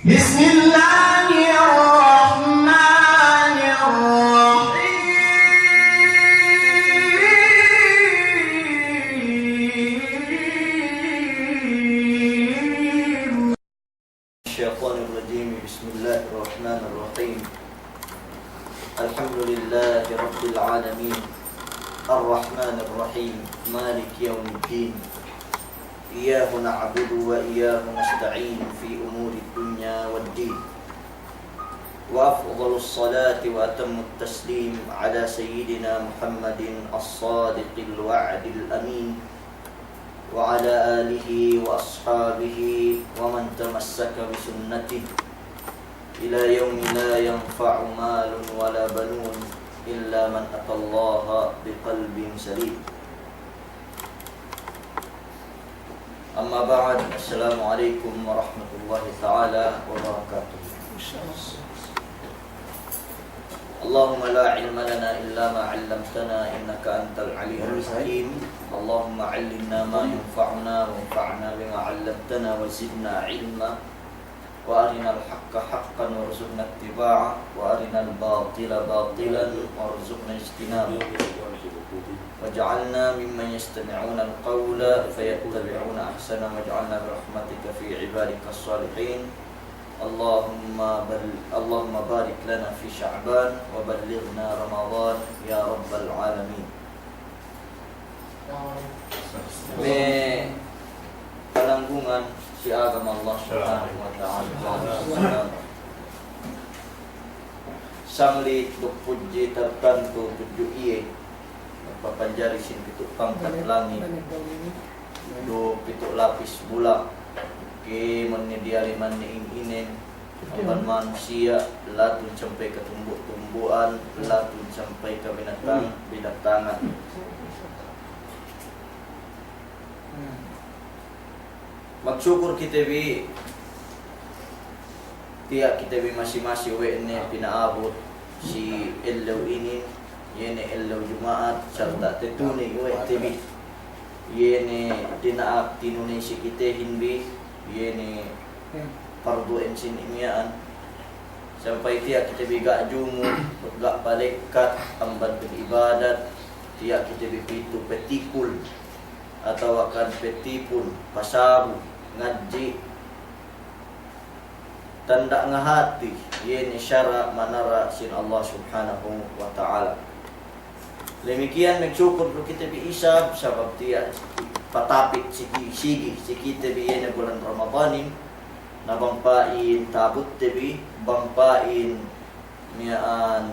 بسم الله الرحمن الرحيم الشيطان الرجيم. بسم الله الرحمن الرحيم. الحمد لله رب العالمين الرحمن الرحيم مالك يوم الدين. إياه نعبد وإياه نستعين في أمور الدنيا والدين. وأفضل الصلاة وأتم التسليم على سيدنا محمد الصادق الوعد الأمين وعلى آله وأصحابه ومن تمسك بسنته إلى يوم لا ينفع مال ولا بنون إلا من أتى الله بقلب سليم. أما بعد، السلام عليكم ورحمة الله تعالى وبركاته. اللهم لا علم لنا إلا ما علمتنا إنك أنت العليم الحكيم. اللهم علمنا ما ينفعنا وانفعنا بما علمتنا وزدنا علما وأرنا الحق حقا وارزقنا اتباعه وأرنا الباطل باطلا وارزقنا اجتنابه واجعلنا ممن يستمعون القول فيتبعون أحسنه واجعلنا برحمتك في عبادك الصالحين. اللهم بارك لنا في شعبان وبلغنا رمضان يا رب العالمين. May pananggungan si agama Allah Subhanahu wa ta'ala. Samli puji tertentu tujuh iye papanjari sin pitu pangkat langit do pitu lapis bulak ke menyediali mani inin aban manusia latun sampai ke tumbuh-tumbuhan, latun sampai ke binatang-binatangan. Magsyukur kita bi tiyak kita bi masing-masing ini pinaabot si elaw ini yene elaw Jumaat serta tetuni tibi yene dinaak tinunay si kita hinbi yene pardo ensin imiaan sampai tiyak kita bi gak jumu gak palekat amban beribadat tiyak kita bi pitu petikul atau akan petipun pasabu ngaji tanda ngahati yeni syara manara sin Allah Subhanahu wa ta'ala. Demikian nagsyukur kita bi isab sabab tiya patapik sigi kita bi yeni bulan Ramadanin nabangpain tabut tebi bangpain miaan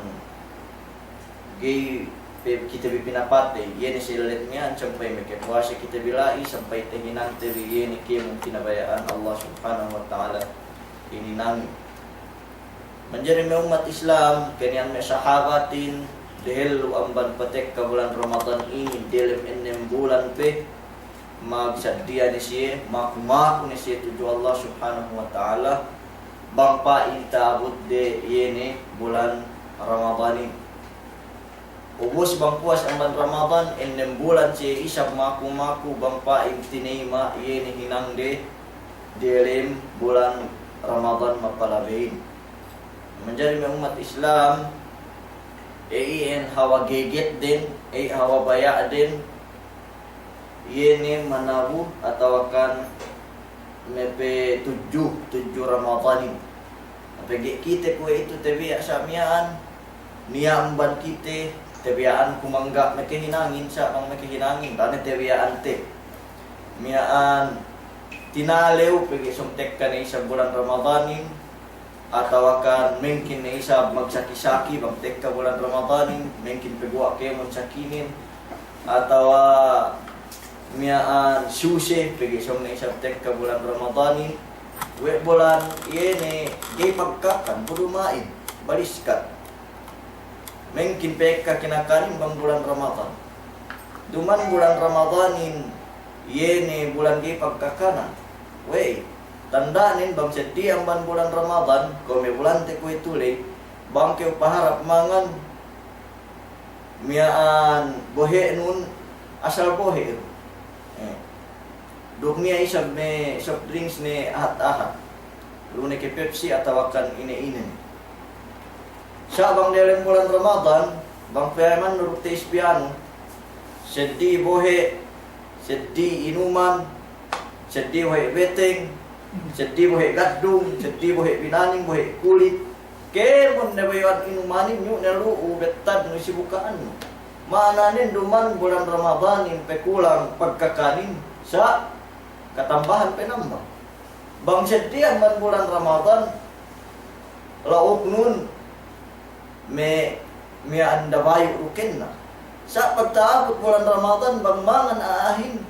gay kita bi pinapate yeni silalit niyan sampai puasa kita bilai sampai tehinang tebi yeni kim kinabayaan Allah Subhanahu wa ta'ala ini nami menjadi umat Islam kanian may sahabatin dahil amban patek ka bulan Ramadan ini dalam 6 bulan pe magsadya ni siya makumaku ni siya tuju Allah Subhanahu wa ta'ala bangpa intabot de yeni bulan Ramadanin. Ubos bang puas ang Ramadan, 6 bulan siya isap maku-maku bang paing tinima iyan hinang de dilim bulan Ramadan mapalabain. Menjadi umat Islam, iyan hawa geget din, hawa baya din, iyan manabu atau akan mepe tujuh Ramadanin. Apagi kita ko itu tebiak samyaan, niamban kita tebiyaan kumangga makihinangin sa ang makihinangin dahil tebiyaan te miyaan tinalew pagi sumtek ka na isa bulan Ramadanin atau akan mungkin na isa magsaki-saki bagtek ka bulan Ramadanin mungkin pagwa kayo mong sakinin atau miyaan susi pagi sum na isa tek ka bulan Ramadanin we bulan yene gay pagkakan pudumain baliskat mungkin peka kinakanin bang bulan Ramadan. Duman bulan Ramadanin yene bulan gi pagkakanan. Wey, tandanin bang setiang ban bulan Ramadan kome bulan te kuy tuli bang keu paharap mangan miaan bohe nun asal bohe. Dugniya isab me soft drinks ni ahat-ahat. luni ke Pepsi atau akan ini. Sa bang dalam bulan Ramadan, bang Firman nurutis piano, sedih bohe, sedih inuman, sedih bohe beteng, sedih bohe gadung, sedih bohe binaning, bohe kulit. Kemon na bayan inumanin nyo na luu betad no sibukaan mo. Maananin duman bulan Ramadan pekulang pagkakanin sa katambahan penamba. Bang sedian man bulan Ramadan lauk nun me anda bayu rukin na. Sa pagtaabot bulan Ramadan bang mangan aahin.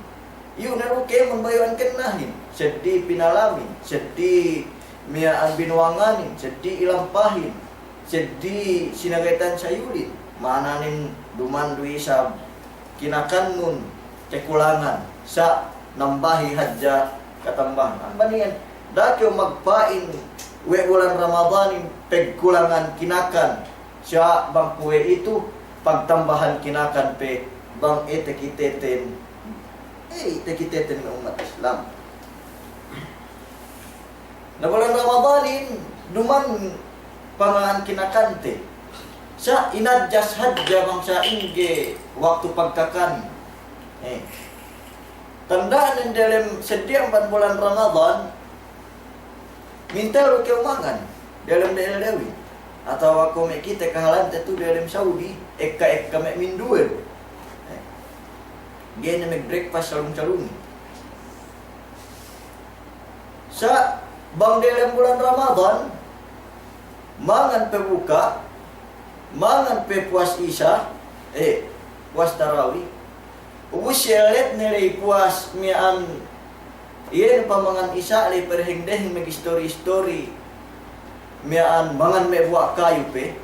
Yun na rukin man bayuan kenahin. Sedih pinalamin, sedih ang binuanganin, sedih ilampahin, sedih sinagaitan sayulin, mananin dumandui sa kinakan nun, kekulangan, sa nambahi hadja katambahan. Ang baniyan, dati magpain, we bulan Ramadanin, pegkulangan kinakan, siya bang kuwe itu, pagtambahan kinakan pe, bang itekiteten ng umat Islam. Na bulan Ramadanin, duman pangan kinakante. Sa inadjas hadja bang sa inge waktu pagkakan. Tandaan ng dalam setiap bulan Ramadan, minta ke umangan dalam daerah Dewi. Atau ako may kita kahalan tu dalam Saudi, eka may minduel. Gaya na mag-breakfast salung-salung. Sa bang dalam bulan Ramadan, mangan pebuka, mangan pe puas isya, puas tarawih. Ubus siyalet nilay puas mian, iyan pamangan isya, alay perheng-deheng mag-story-story, mian mangan me buak kayo pe.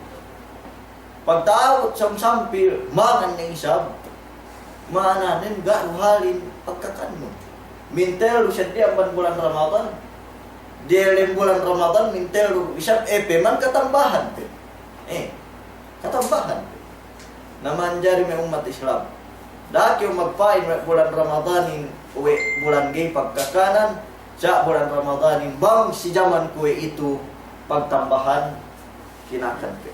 Pagtaawot sampil, mangan ng isab, maananin garuhalin pagkakan mo. Mintel siya di ang bulan Ramadan. Dalam bulan Ramadan mintel isang man katambahan pe. Katambahan pe. Namanjari may umat Islam. Daki yung magpain bulan Ramadanin uwi bulan gay pagkakanan sa bulan Ramadanin bang si jaman kuwe itu pagtambahan kinakan pe.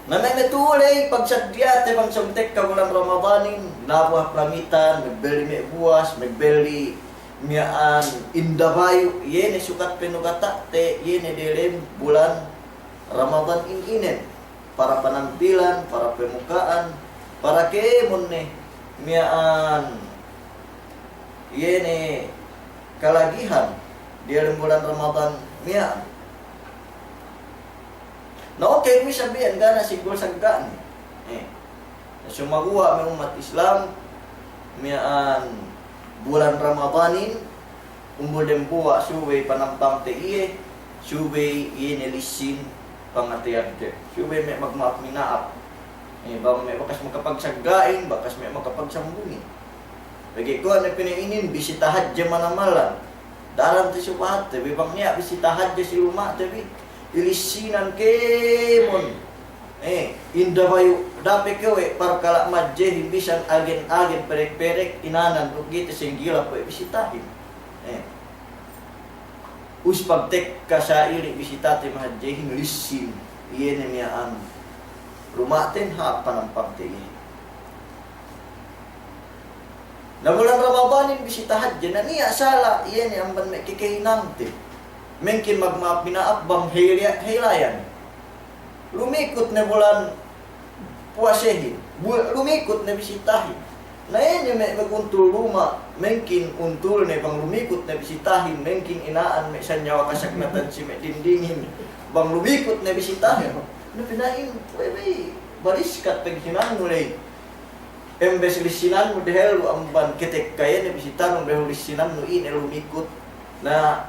Nananatulay pagsadyate bang sumtek ka bulan Ramadanin nabuah plamitan, magbeli may buwas, magbeli miaan indabayo yene sukat penugata te yene dilem bulan Ramadan inginen para penampilan, para pemukaan, para kemon ne miaan yene kalagihan dilem bulan Ramadan miaan. Na okay mi sabihan gana siguro sagkaan. Sumaguha may umat Islam miaan bulan Ramadanin, umudem buwa suway panampang te iye, suway iye nilisin pangatiyarte. Suway may magmaap minaap. Bang may bakas makapagsagain, bakas may makapagsambungin. Bagi ko na pinainin, bisitahat dyan manamalan. Dalam ti supahat, tabi bang niya, bisitahat dyan si luma, tabi. Ilisinan kemon. Inda bayo dapat kewe para kalak madje himbisan agen-agen perek-perek inanan gitu singgila po bisitahin. Uspagtek kasaili bisitati mahadje hinglisin iyan miyaan rumaten ha panampag te. Na bulan Ramadanin bisitahan dyan na niya sala iyan ang ban may kikainang te. Mengkin magmaap binaap bang hilayan. Lumikot na bulan puasehin, lumikot na bisitahin. Na yan yung may maguntul luma, mengkin untul na bang lumikot na bisitahin, mengkin inaan may sanyawa kasagnatan si may dindingin, bang lumikot na bisitahin. Na pinahin, may baliskat paghinan mo na embes lisinan mo dahil ang ban kitek kaya na bisitahin mo dahil lisinan mo lumikot na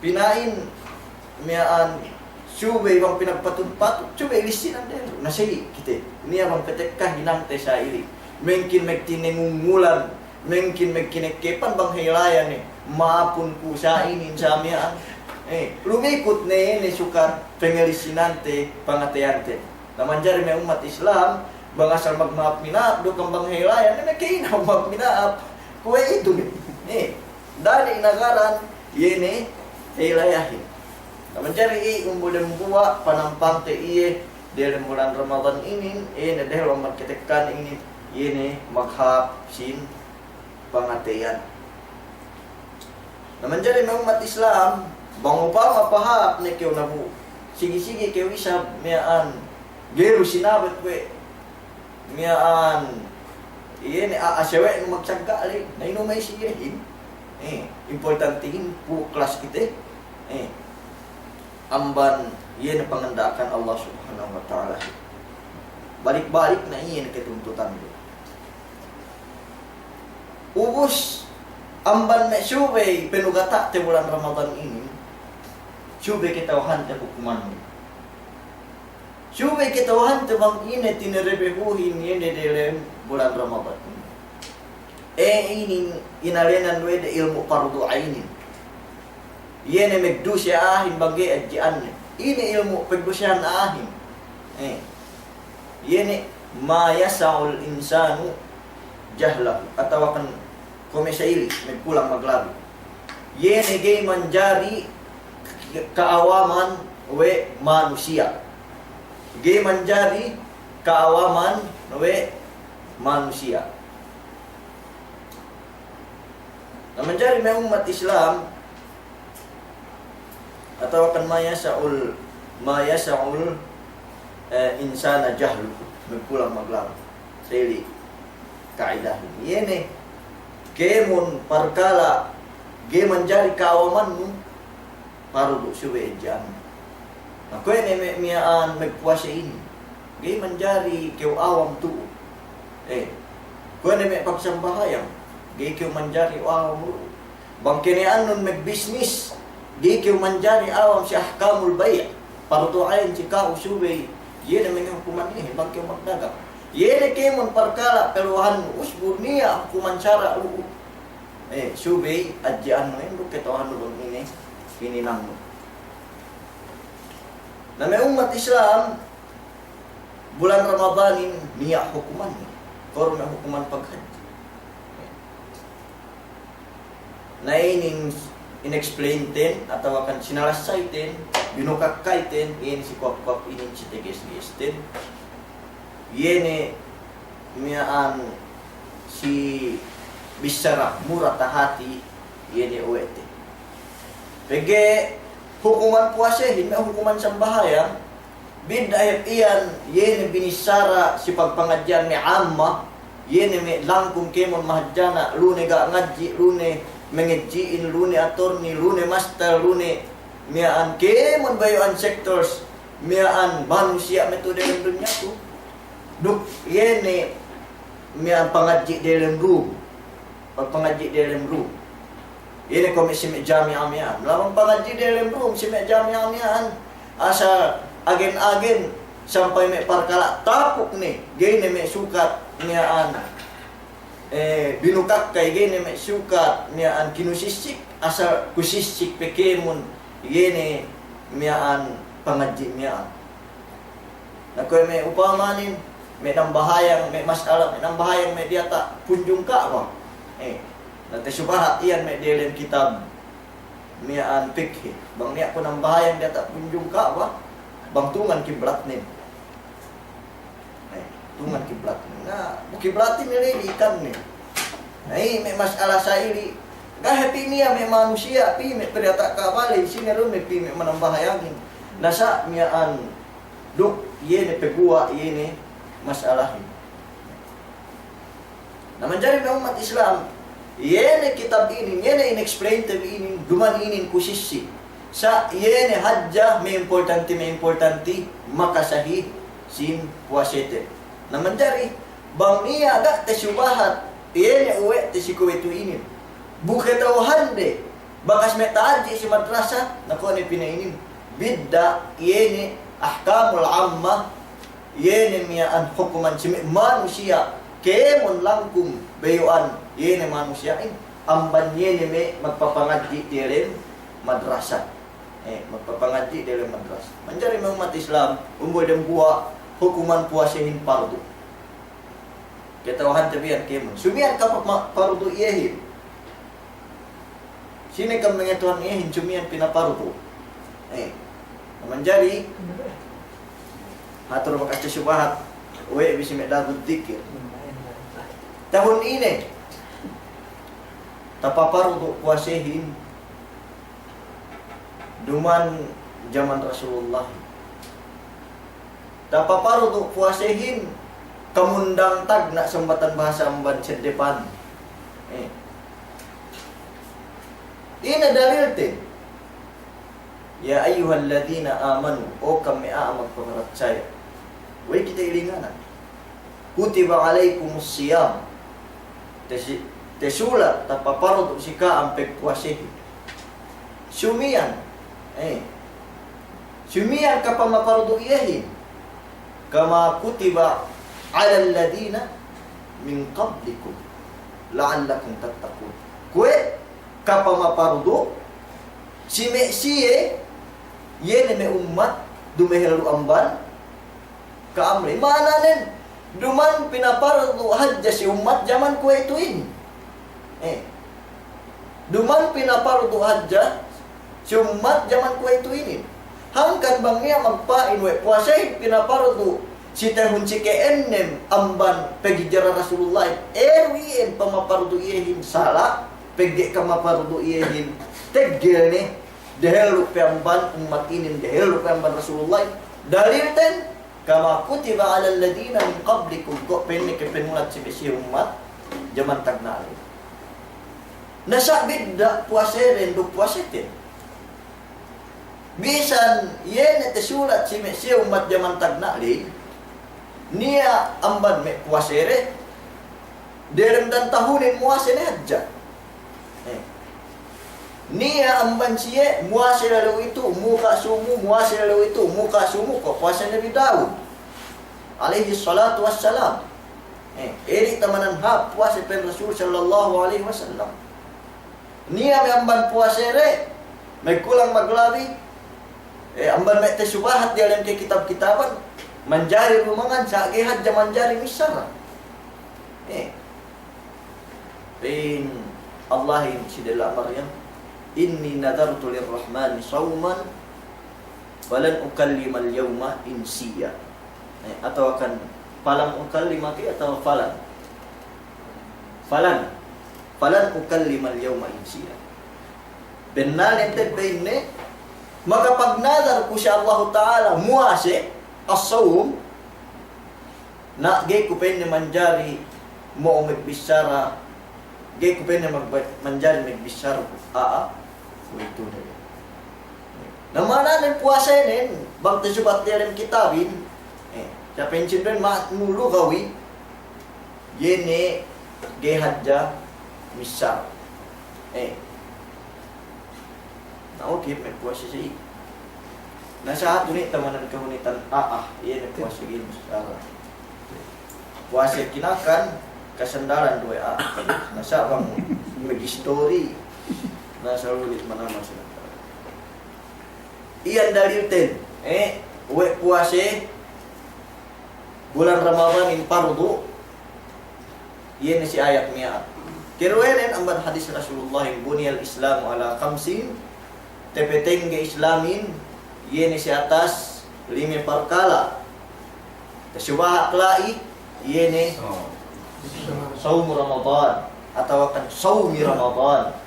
pinahin miyaan subay bang pinagpatut-patut, subay lisinan dahil nasili kita. Niya bang petek ka hinante sa ili. Mengkin magtinengungulan, mengkin magkinekepan bang hilayan maapun ko sa inin sa miyaan. Lumikot na yun sukat pengelisinante pangatayante. Namanjari may umat Islam, bang asal magmaap minaap, dokang bang hilayan, na kinaw magminaap. Kuwa ito. Dali nagaran, yene hilayahin. Nah, mencari kemudian buat panampang te iye dalam bulan Ramadan ini dalam marketekan ini yene maghap sin pangatian. Nah, mencari umat Islam bang upama pahap ne keu nabu sige-sige keu isab miaan geru sinabet we miaan iye ni asewe ng magsagka ali na ino may sigihin importantihin po kelas kita amban iye na pangandakan Allah subhanahu wa ta'ala balik-balik na iye na ketuntutan do ubus amban na syubay penugata te bulan Ramadan ini syubay kitawahan te hukuman syubay kitawahan te bang ine tinirebehuhin yun dalam bulan Ramadan ini inalenan wede ilmu fardu ainin yene megdusya ahin bagay adjian ini ilmu pegdusyan ahin yene ma yasaul insanu jahlahu atau kan komisaili megpulang maglabi yene gay manjari kaawaman we manusia gay manjari kaawaman we manusia. Nah, mencari umat Islam atau akan maya saul insana jahlu megpulang maglabi seli kaidah ini kemun perkala ge mencari kawamanmu parudu suwe jam. Nah, kau ini miaan megpuasa ini ge mencari keu awam tu kau ini paksang bahayang ge keu mencari awam bang kene anun megbisnis ge keu mencari awam si ahkamul bay' parudu ain si kau suwe ye na hukuman ini bang keu magdagang yene kemun perkala peluhan usbur niya hukuman syara subay adjaan mo yun ketohan mo ini nang na may umat Islam bulan Ramadanin niya hukuman koro na hukuman paghaji na ining inexplain ten atau akan sinalasay ten binukakay ten in si kwap-kwap inin si teges-ges ten yene miaan si bisara murah tahati yene uwete pege hukuman puasa hindi hukuman sambahaya bidayat iyan yene binisara si pagpangadyan ni amma yene me langkung kemon mahadjana lune ga ngadji lune mengedjiin lune attorney lune master lune miaan kemon bayuan sectors miaan manusia metode ng dunya ko duk yene mian pangadji dalam room pagpangadji dalam room yene komisi jami'ah mian lawan pangadji dalam room si jami'ah mian asa agen-agen sampai me parkala tapuk ni gene me sukat mian binukak kay gene me sukat mian kinusisik asa kusisik pekemun yene mian pangadji mian nakoy me upamanin may nambahayang, may masalah, may nambahayang, may diata, punjung ka ba? Nanti subahat iyan, may dilim kitab, miyaan fikhi. Bang niya ko nambahayang diata, punjung ka ba? Bang tungan kiblat nin. Tungan kiblat nin. Nga, bukiblatin nila ikan nin. May masalah sa ili. Kahit niya, may manusia, pi, may periata kabali, siniron, may pi, may manambahayangin. Nasa miyaan, duk, yene, pegua, yene, masalahin. Nah, mencari umat Islam, yene kitab ini, yene inexplain to ini, duman ini kusisi. Sa yene hajjah may importanti makasahi sin puasete. Nah, mencari bang iya agak tesubahat, yene uwe tesikuwetu ini. Buketauhan de, bakas metaji si madrasah, nako ni pinainin. Bidda yene ahkamul ammah yene miaan hukuman si manusia kemon langkum bayuan yene manusiain amban yene me magpapangadji dalam madrasah magpapangadji dalam madrasah mencari umat Islam umboy dan buah hukuman puasahin fardu ketawahan tabian kemon sumian ka fardu iyahin Sini kam mengetuan hincumian pinaparuto. Naman jadi hatur makasih syubhat we bisi medabud dikir. Tahun ini tapaparuto puasehin duman zaman Rasulullah. Tapaparuto puasehin kamundang tag na sambatan bahasa amban depan. Ina dalil tin. Ya ayyuhalladzina amanu o kami aamag pangarapsaya. Way kita ilinganan. Kutiba alaikumus siyam. Tesula tapaparod sika ang pagpuasehi. Sumiyan. Sumiyan ka pa maparod iyahin. Kama kutiba alal ladina min qablikum la'allakum tattaqun. Kue ka pa maparod si Mesiye yene me umat dumehelu amban ka amri mananen duman pinapardo hajja si umat zaman ko ituin duman pinapardo hajja si umat zaman ko ituin hangkan bangnya magpain we puasa pinapardo si tahun si keenem amban pegijara Rasulullah erwien pamapardo iyehin salah pegge kamapardo iyehin teggel nih dahil peamban umat ini dahil peamban Rasulullah dalil ten kama kutiba alal ladina min qablikum kok penne ke penulat si umat zaman tagnali nasa bidda puaseren do puaseten bisan yen tesulat si umat zaman tagnali nia amban me puasere derem dan tahunin muasene hajja Nia amban siye muasa lalu itu muka sumu muasa lalu itu muka sumu kok puasa Nabi Daud alaihi salatu wassalam eri tamanan hab puasa pen Rasul sallallahu alaihi wasallam nia amban puasa re kulang maglabi amban me tesubahat di dalam kitab-kitaban manjari rumangan sa gehat jaman jari misara bin Allahin sidala Maryam Inni nadartu lirrahmani sawman falan ukallimal yawma insiya. Atau akan falam ukallimaki atau falan ukallimal yawma insiya. Benar ente benne maka pag nadar ko siya Allah Ta'ala muase as-sawm na gay ko penne manjari mo magbisara gay ko penne manjari magbisara itu deh. Namana nen puasa nen bang tesubat dalam kitabin siapa yang cinta mulu gawi yene ge hajja misal nah oke puasa sih nah saat ini temanan kehunitan yene puasa gini misal puasa kinakan kesendaran dua nah saat bang bagi story nah selalu di mana masuk. Iyan dalil ten, we puase bulan Ramadan in fardu. Iyan si ayat niya. Kirwenen amban hadis Rasulullah yang bunyal Islam ala khamsin tepeteng ge Islamin iyan si atas 5 perkala. Tasyubah klai iyan saum Ramadan atau kan saumi Ramadan.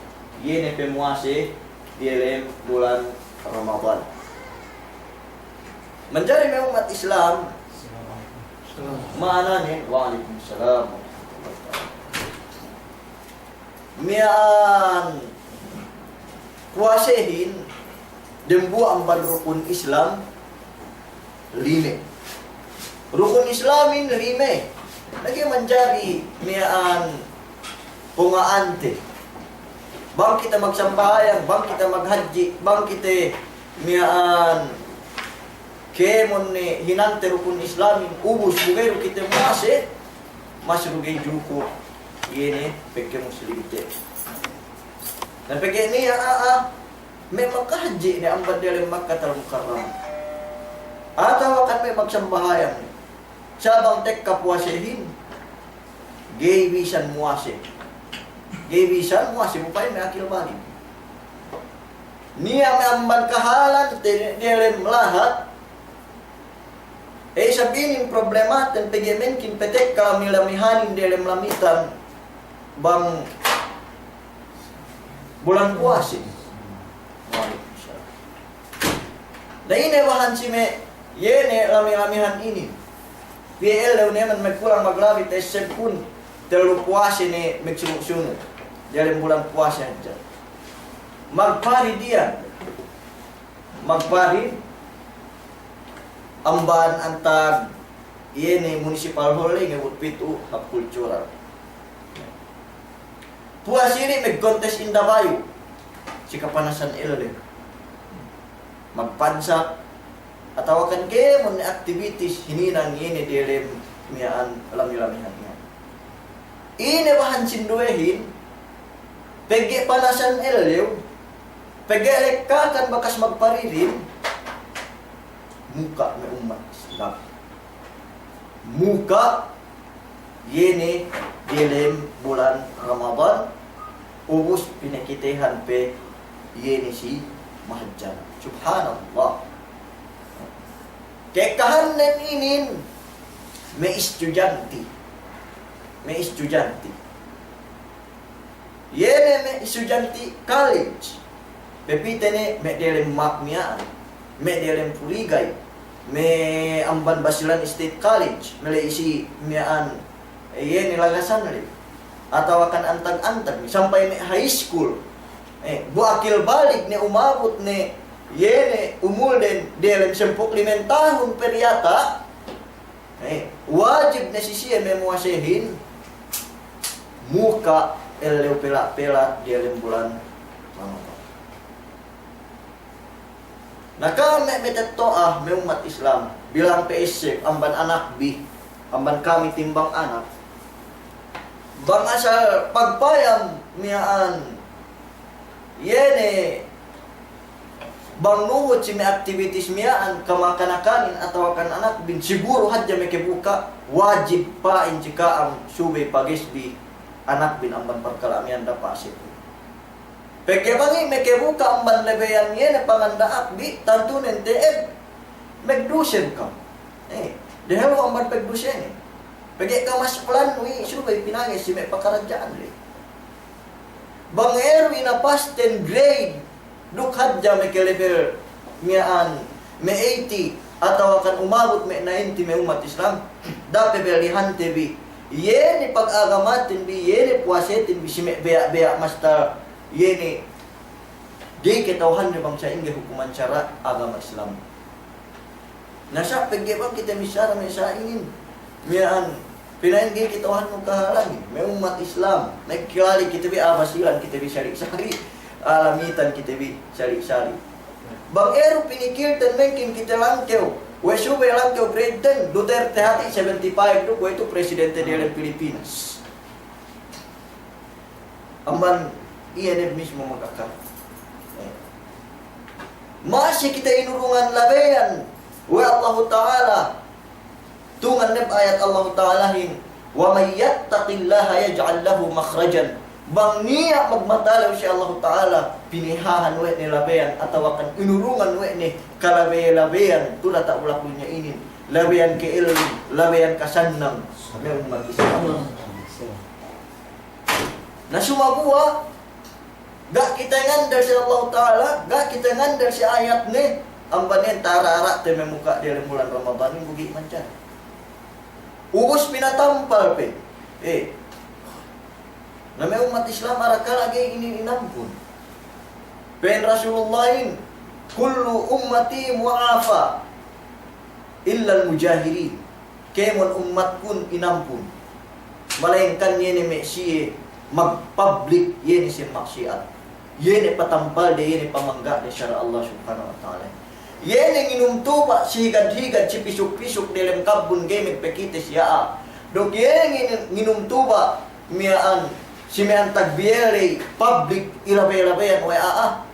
Yene pemuase di dalam bulan Ramadan. Menjadi umat Islam mana nih? Waalaikumsalam. Mian kuasehin dembu amban rukun Islam 5. Rukun Islamin 5. Lagi menjadi mian pungaante. Bang kita magsambayang, bang kita maghaji, bang kita miaan kemon ni hinante rukun Islamin ubus bugay kita mas rugay juko ini peke muslim te. Dan peke ni memang kahaji ni ambad dalam Makkah al-Mukarram. Atau akan may magsambayang sabang tek kapuasehin gay bisan muase. Gebisan muasim upay may akil balik. Niya may amban kahalan, tinilem lahat. Sabihin yung problema, ten pegemen kinpetek kami lamihanin dilem lamitan bang bulan puasin. Nainewahan si me, yene lami-lamihan ini. PL daw naman magkulang maglabit ay sepun, telo puasin ni magsunod-sunod. Dilem bulan puasin dyan. Magpari diyan. Magpari amban antag yene municipal hall nga utpitu na kultural. Puasiri mag-contest in Davao. Si kapanasan ilale. Magpansak at tawakan kayo mo na activities hininang yene dilem miyaan alam-alamihan niya. Inewahan sinduehin pegi panasan ilalew pegi elekakan bakas magparirin muka may umat Islam. Muka yene dilem bulan Ramadan ubus pinakitehan pe yene si mahajjan. Subhanallah. Kekahanan inin may estudyante. May estudyante. Yene may estudyante college. Pepite ne may dilem makmiyaan. May dilem purigay. May amban Basilan State College. May isi miyaan yene lagasan rin. Atawakan antag-antag. Sampay may high school. Buakil balik ni umabot ni yene umulden dilem 15 tahun peryata. Wajib na siya may muwasehin muka elew pela-pela dilem bulan Ramadan. Nakame metetoah may umat Islam bilang PSC amban anak bi amban kami timbang anak bang asal pagpayam miyaan yene bang nuhod si may activities miyaan kamakanakanin atau kan anak bin siguro hadya may kibuka wajib pa jika ang subay pagisbi anak bin amban perkalamian dapasit. Peke bangi may kibuka amban lebeyan yene pangandaak bi tantunen teeb megdusen ka. Dehelo amban pegdusen. Pege ka mas plan wi subay pinangis si may pakaradyaan li. Bang erwi na pass 10 grade dukhat ja may level miyaan may 80 atau akan umabot may 90 may umat Islam dapat belihan TV yene pag-agamatin bi yene puasetin bi si may beya master yene di ketauhan ni bang sa inge hukuman syara agama Islam nasa paggebang kita misara may sa ingin miyaan pinain gay ketauhan mo kahalang may umat Islam may kali kita bi abasilan kita bi syari-syari alamitan kita bi syari-syari bang ero pinikirtan mungkin kita langkew wesu be langkew grade 10 Duterte hati 75 tu itu presidente dari Pilipinas amban INF mismo magkakar masih kita inurungan labeyan wa Allah Ta'ala tungan neb ayat Allah Ta'ala hin wa may yattaqillaha yaj'al lahu makhrajan bang niya magmatalaw si Allah Ta'ala pinihahan we ni labeyan atau akan inurungan we ni kalabe-labeyan tula tak ulak niya inin labeyan ke ilmi labeyan kasannang may umat Islam na sumabuwa gak kita ngandar si Allah Ta'ala gak kita ngandar si ayat ni ang banin tarara te may muka di bulan Ramadan yung bugi man dyan ubos pinatampal pe na may umat Islam arakal lagi ini inampun pen Rasulullahin kullu ummati mu'afa illa al-mujahirin kemon umat kun inampun malainkan yene me siye mag-public yene si maksiat yene patampal de yene pamangga de syara Allah subhanahu wa ta'ala yene nginumtuba sigad-higad si pisuk-pisuk dalam kabun gamit pekites yaa dok yene nginumtuba miyaan si miyan tagbiyere public ilabe-ilabeyan wa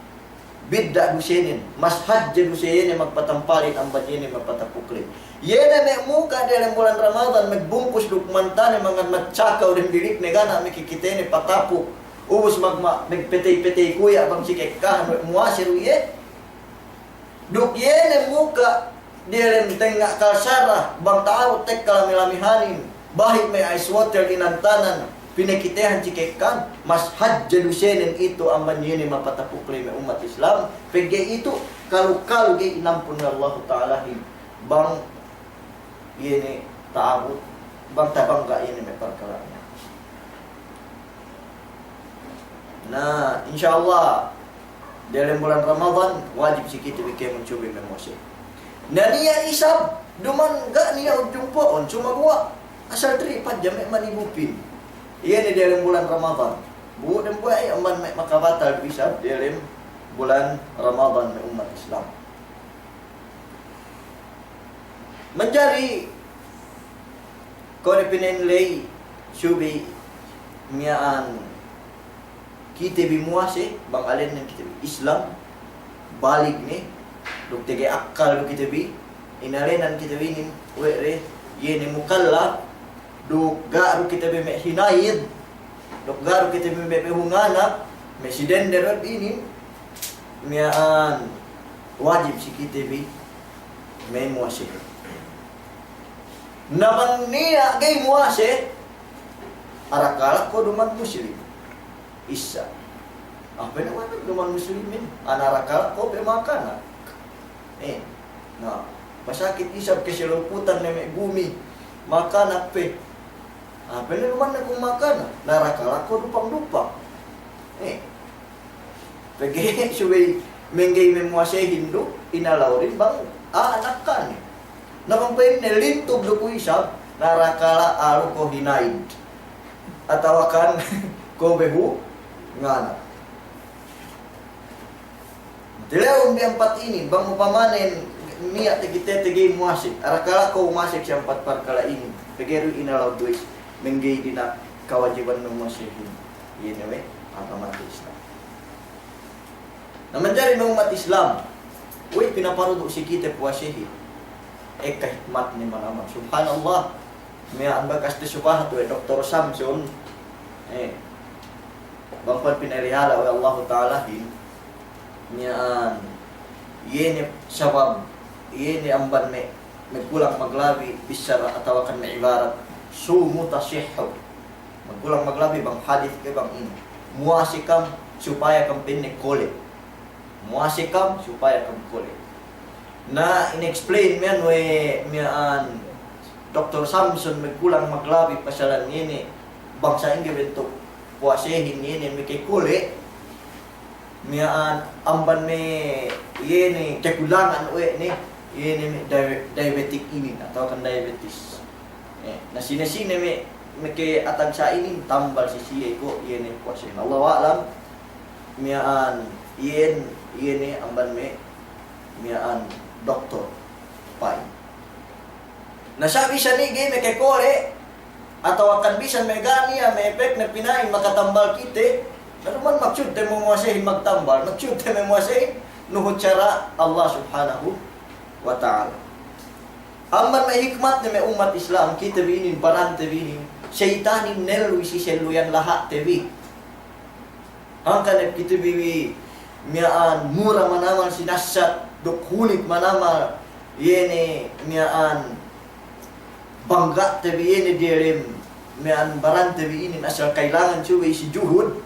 bidda dusenin mas hadja dusenin magpatampalit ang badini magpatapukli yene may muka dalam bulan Ramadan magbungkus dukmantane mga matsakaw din bilik ne gana mikikitene patapuk Ubus magpetay-petay kuya bang sikekkahan muasir ye. Duk yene muka dilem tengah kalsara bang tao tek kalamilamihanin. Bahit may ice water inantanan pinakitehan cikekkan mas hajjadu senen itu amban yene mapatapukli may umat Islam. Pegge itu kalau gay inampun Allah Ta'ala bang yene taabut bang tabangga yene may perkaranya. Nah, insyaallah dalam bulan Ramadan wajib si kita bikin mencuba memosi. Nah niya isab duman gak niya jumpa on cuma gua asal 3-4 jam manibupin. Iya ni dalam bulan Ramadan. Bu dan buat amban maka batal isab dalam bulan Ramadan umat Islam. Menjadi kau pinenlay syubi miaan kita bimuase bang alin ng kita Islam balik ni duk tege akal duk kita bi inalenan kita bi nin were yene mukallaf duk garu kita bi me hinayid duk garu kita bi me hungana mesiden derot ini miaan wajib si kita bi me muase naman niya gay muase arakala ko duman muslim Isa. Apa nama itu duman muslimin? Anarakal ko bermakan. Nah, masakit isap keseluputan nemek bumi. Makan apa? Apa ni duman na kung makan? Narakal ko dupang-dupang. Pagi suwi menggay memuasay Hindu, inalaw rin bang anak kan. Namang pa yun nilintog do ko isap, narakala aro ko hinaid. Atawakan ko behu ngana. Dilaw di 4 ini bang upamanen niya tegi muasik. Arakala ko umasik siya 4 perkala ini. Pagero inalaw duis menggay dina kewajiban ng musikin. Yun we ang umat Islam. Na menjadi ng umat Islam, uy pinaparudo si kita puasihi. Kahikmat ni manaman. Subhanallah. May ang bakas di supahat Dr. Samson. Bangpan pinarihala oleh Allah Ta'ala niyan yene sabab yene amban me magkulang maglabi bisara atawakan na ibarat sumu tasihhu magkulang maglabi bang hadith ke bang ini muasikam supaya kam pinne kole muasikam supaya kam kole na inexplain men we mian Dr. Samson magkulang maglabi pasalan yene bangsa ingi bentuk puasehin yene mike kule miaan amban me yene kekulangan we ni yene diabetic ini atau kan diabetes na sine me mike atag sa ini tambal si siya ko yene puasehin Allah alam miaan yene amban me miaan doktor pai nasabi siya ni game mike kule atau akan bisa megania may efek na pinain makatambal kite naman maksud tayo memuasahin magtambal maksud tayo memuasahin nuhod cara Allah subhanahu wa ta'ala amman may hikmat na may umat Islam kita binin baran tebinin syaitanin nelwi si seluyan lahat tebi ang kanep kita bibi miaan mura manamal sinasat dok hulit manamal yene miaan bangga tabi ini dirim mian baran tabi ini asal kailangan cuwi si juhud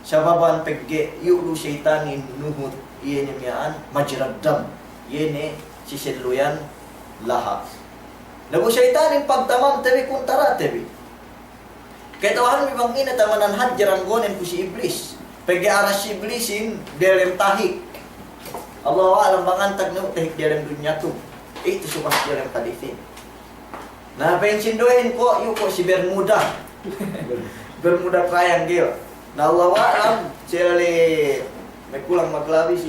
sababan pegge yulu syaitanin nuhud ini mian majrad dam yene si seluyan lahat nabu syaitanin pagtamam tabi kuntara tabi ketawahan mi bang ina tamanan hadjarang gonen ku si iblis pegge aras si iblisin dirim tahik Allah alam bangantag no tahik dirim dunya tu itu suka yang hadisin. Nah, pensindoin ko yuko si Bermuda. Bermuda Triangle. Nah, Allah alam cele may kulang maglabi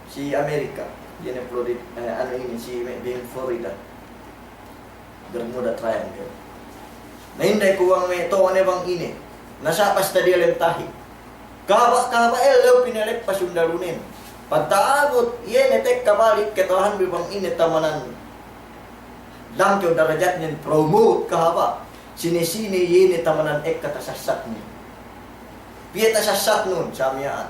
si Amerika. Yan ang Florida, ano ini si Florida. Bermuda Triangle. Na hindi ko ang may to bang ini. Nasa pasta di alam tahi. Kahaba elo pinalit pasundarunin. Pagtaabot, yan etek kabalik ketawahan bibang ini tamanan. Langkyo darajat niyan promote kahaba. Sinisini yini tamanan katasasat ni. Piyata sasat nun, samyaan.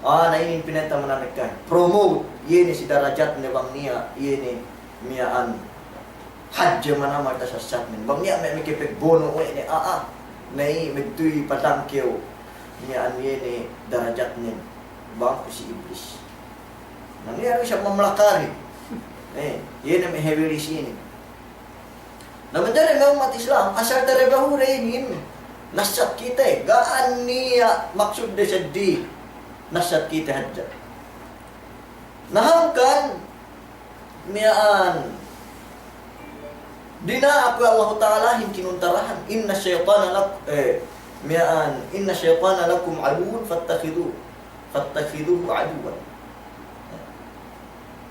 Nainin pinatamanan kan. Promote, yini si darajat ni bang niya, yini miyaan. Hadja manamar tasasat ni. Bang niya may mikipig bono ni nai magtuy patangkyo miyaan yini darajat ni. Bang ko si Iblis. Nangyari siya mamlakari. Yini may heavy sini. Naman dyan ang umat Islam, asal darabahu reinin, nasat kita gaan niya maksud de seddi, nasat kita hadja. Nahangkan, miyaan, dina aku Allah Ta'ala hinkinuntarahan, inna syaitan lakum aduun fattakhiduhu aduan.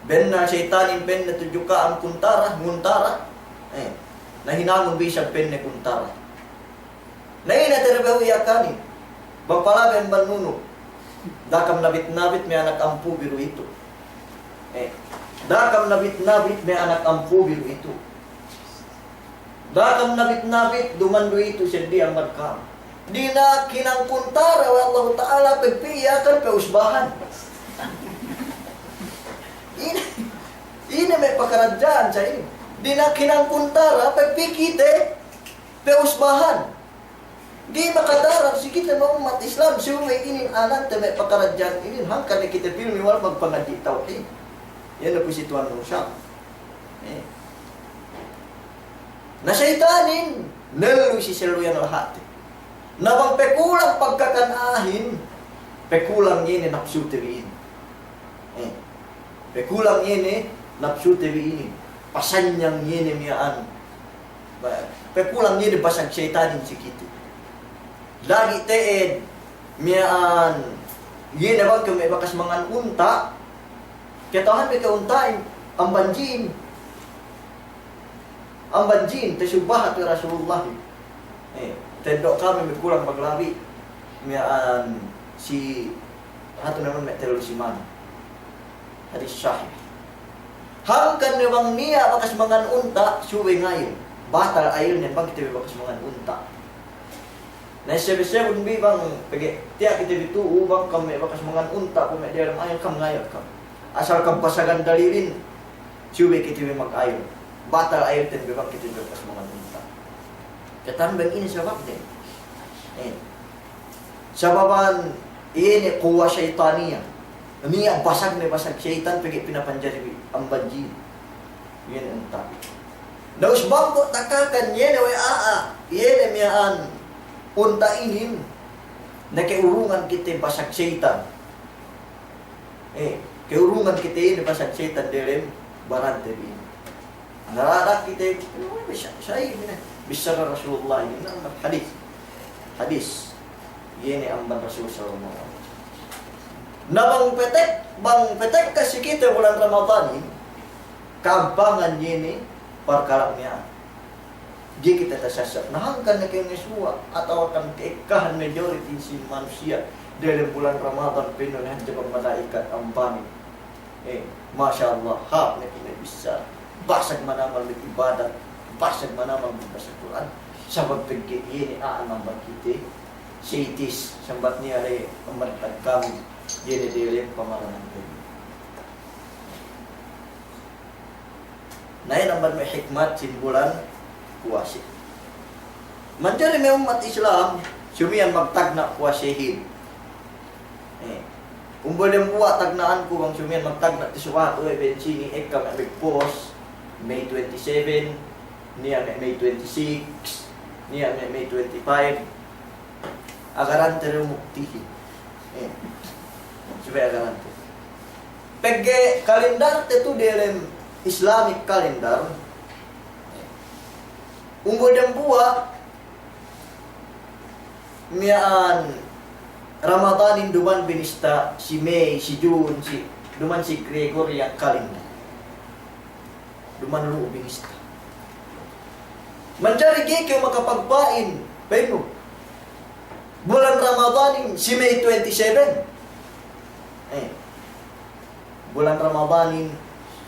Benna syaitanin benna tujuka ang nguntara, na hinangon bisag penne kuntara. Naina terbahu yakani. Bapalaga ang banuno. Dakam nabit-nabit may anak ampu biru itu. Dakam nabit-nabit may anak ampu biru itu. Dakam nabit-nabit dumando itu sendi ang magkam. Di na kinang kuntara wa Allah Ta'ala pagpiyakan peusbahan. Ini may pakaradyan sa ini. Di na kinang kuntara, pagpikite, peusbahan. Di makadarap, si kita mga umat Islam, siya inin anan, may pakaradyan inin, hangkan na kita pilmi, wala magpangadi tawhid. Yan na po situan ng siya. Na syaitanin, nalo si siluyan lahat. Na bang pekulang pagkakanahin, pekulang yun napsutiriin. Pekulang yun napsutiriin. Pasanyang yini miyaan. Pekulang yini basag syaitanin si kiti. Lagi teed miyaan. Yini bang kung may bakas mga unta. Katahan may kauntain. Ang banjin. Ang banjin. Tasubahat ni Rasulullah. Tendo kami may kulang maglabi. Miyaan si hato naman may terorisiman. Hadis sahih. Hangkan niwang niya bakas mga unta, suwe ngayon. Batal ayon niya, bang kita bakas mga unta. Na sabi-sabi bang, tiyak kita bitu, ubang kami bakas mga unta, kung may dialam ayon kam ngayon kam. Asal kam pasagan dalilin, suwe kita mag-ayon. Batal ayon din, bang kita bakas mga unta. Katambang ini sabab din. Sababan, ini kuwa syaitaniya. Niya basag syaitan pagi pinapanjari ang banjin. Yan ang tabi. Daus bangko takakan yene way yene miyaan unta inin nakiurungan kita basag syaitan. Kiurungan kita ini basag syaitan direm barante bin. Nararak kita bisa Rasulullah ini hadis. Yene ang Rasul sallallahu alaihi wasallam. Na bang petek kasi kita bulan Ramadan ini, kampangan ini perkara niya. Di kita tersesat. Nahangkan na kayo nisuwa atau akan keikahan majority si manusia dalam bulan Ramadan pinunahan jabang malaikat ang bani. Masya Allah, na kita bisa. Basag manamal ibadat, basag manamal berbahasa Quran. Sabab pagkit ini aanang kita. Seitis, sambat niya ay amartad kami. Jadi dia pamaran itu. Nah, nampak may hikmat simbolan puasa. Manjari may umat Islam, sumiyan magtagna puasihin. Umbol yung buwa tagnaan ko bang sumiyan magtagna ti suwato bensini ekam may post May 27, niya May 26, niya May 25. Agaran tere muktihi. Supaya agar nanti. Pegge kalendar itu dalam Islamic kalendar. Unggul dan buah mian Ramadanin duman binista si May, si June, si duman si Gregorian kalendar. Duman lu binista. Mencari geke makapagpain, pero bulan Ramadanin si May 27. Bulan Ramadanin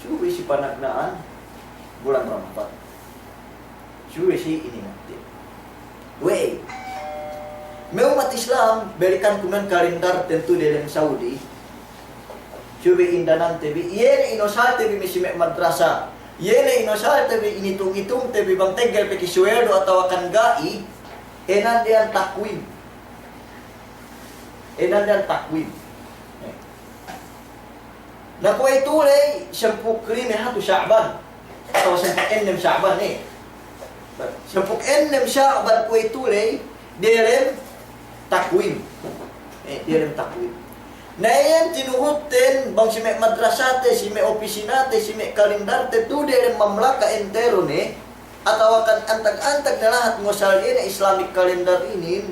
suwi si panagnaan bulan Ramadan. Suwe si ini nanti. Wey. Umat Islam berikan kuman kalendar tentu dalam Saudi. Suwe indah nanti bi. Yene inosal tebi misimek madrasah. Yene inosal tebi initung-itung tebi bang tegel peki sueldo atau akan gai. Enan dian takwim. Enan dian takwim. Na kung itulay, 10 krime hatu Sya'ban. Atau 10 Sya'ban eh. 10 Sya'ban kung itulay, direm takwim. Direm takwim. Na yan tinuhutin, bang si may madrasate, si may opisinate, si may kalendarte, tu direm mamlaka entero ne, atau akan antag-antag na lahat ngosal yan, Islamic calendar ini,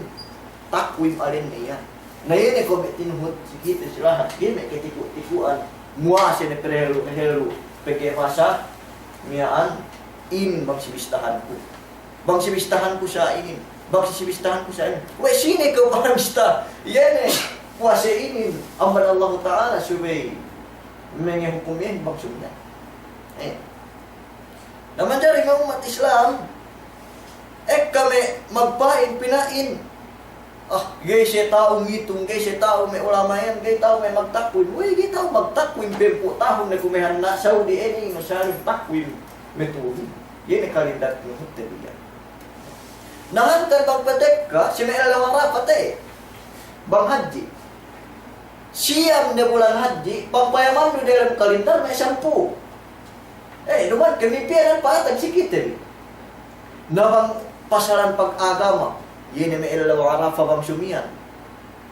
takwim alin niya. Na yan kung tinuhut, sikita sila, yan may kitiku-tikuan, mua sini perhelu peke fasa miaan in bang sibistahan ko sa ini bang sibistahan ko sa ini we sini ko bang mista yene puasa ini amban Allah Taala subay menghukumin bang sunnah naman dari umat Islam kami magpain pinain gay siya tao ngitong, gay siya tao may ulama yan, gay tao may magtakwim. Uy, gay tao magtakwim, pero tahong na kumihan na Saudi, no sari takwim, metuhin. Yan ang kalendar ng hotel yan. Nahantar pagpatek ka, si may alawang rapat bang haji. Siyam na bulan haji, pagpayaman mo dalam kalendar, may 10. Naman, kami piyanan patag sikit Nabang pasaran pag-agama, yene may ilaw arafa bang sumiyan.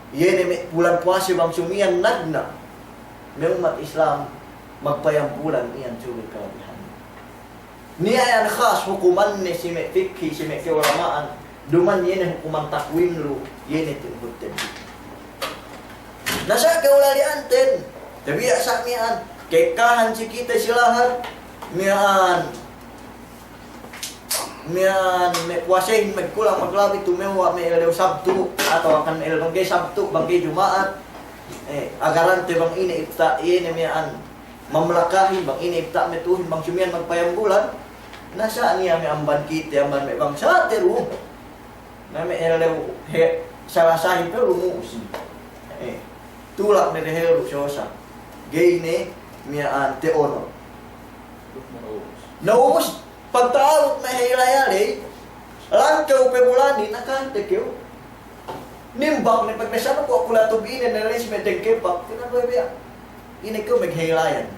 Yene may bulan puasa bang sumiyan nagna. May umat Islam magpayang bulan iyan sulit kalabihan. Niya yan khas hukuman ni si may fikhi, si may kiwalamaan. Duman yene hukuman takwim lu, yene tinhutin. Nasa kaulaliantin, tabiya sa miyan, kekahan si kita silahan, miyan may puasin, magkulang maglabi tumewa, may ilaw Sabtu, atau akan ilaw bangkay Sabtu, bangkay Jumaat, agarante bang iniipta, miyan mamlakahin, bang iniipta, metuhin, bang sumiyan magpayang bulan, nasaan niya may amban kiti, amban may bang sateru, na may ilaw salasahin, pero lumuus. Tulak ni Rehero Siyosa, gay ni miyan teono. Naubos, pagtaarot may hilayali, langkaw pebulani, nakantekyo. Nimbak ni pagmesano ko ako latubinin na rin si medengke pa, pinanoy biya. Ini ko maghilayan.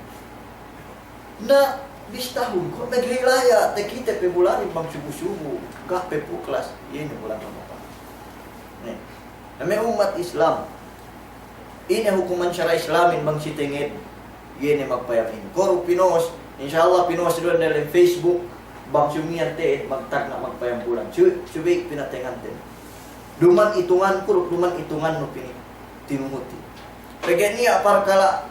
Na bistahon ko, maghilaya, tekita pebulani bang subu-subu, kape puklas, yun yung walang kamapa. Na may umat Islam, ini hukuman syara Islamin bang sitingin, yun yung magpayamin. Koro Pinos, inshallah Pinos doon dalam Facebook, bang sumiyan magtag na magpayang bulan. Subik pinatengan din. Duman itungan ko, duman itungan no tinuhuti. Pagyan niya parkala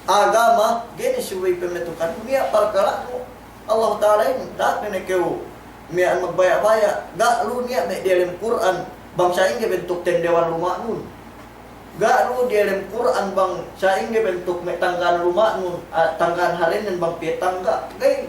agama, gini subik pemetukan. Niya parkala no. Allah Ta'ala yun, dahil na kayo miyan magbaya-baya. Ga'lo niya may dalam Quran, bang sa inyo bentuk tendewan rumah nun. Ga'lo dalam Quran bang sa inyo bentuk may tanggan rumah nun, tanggan harinan bang pietangga. Gay,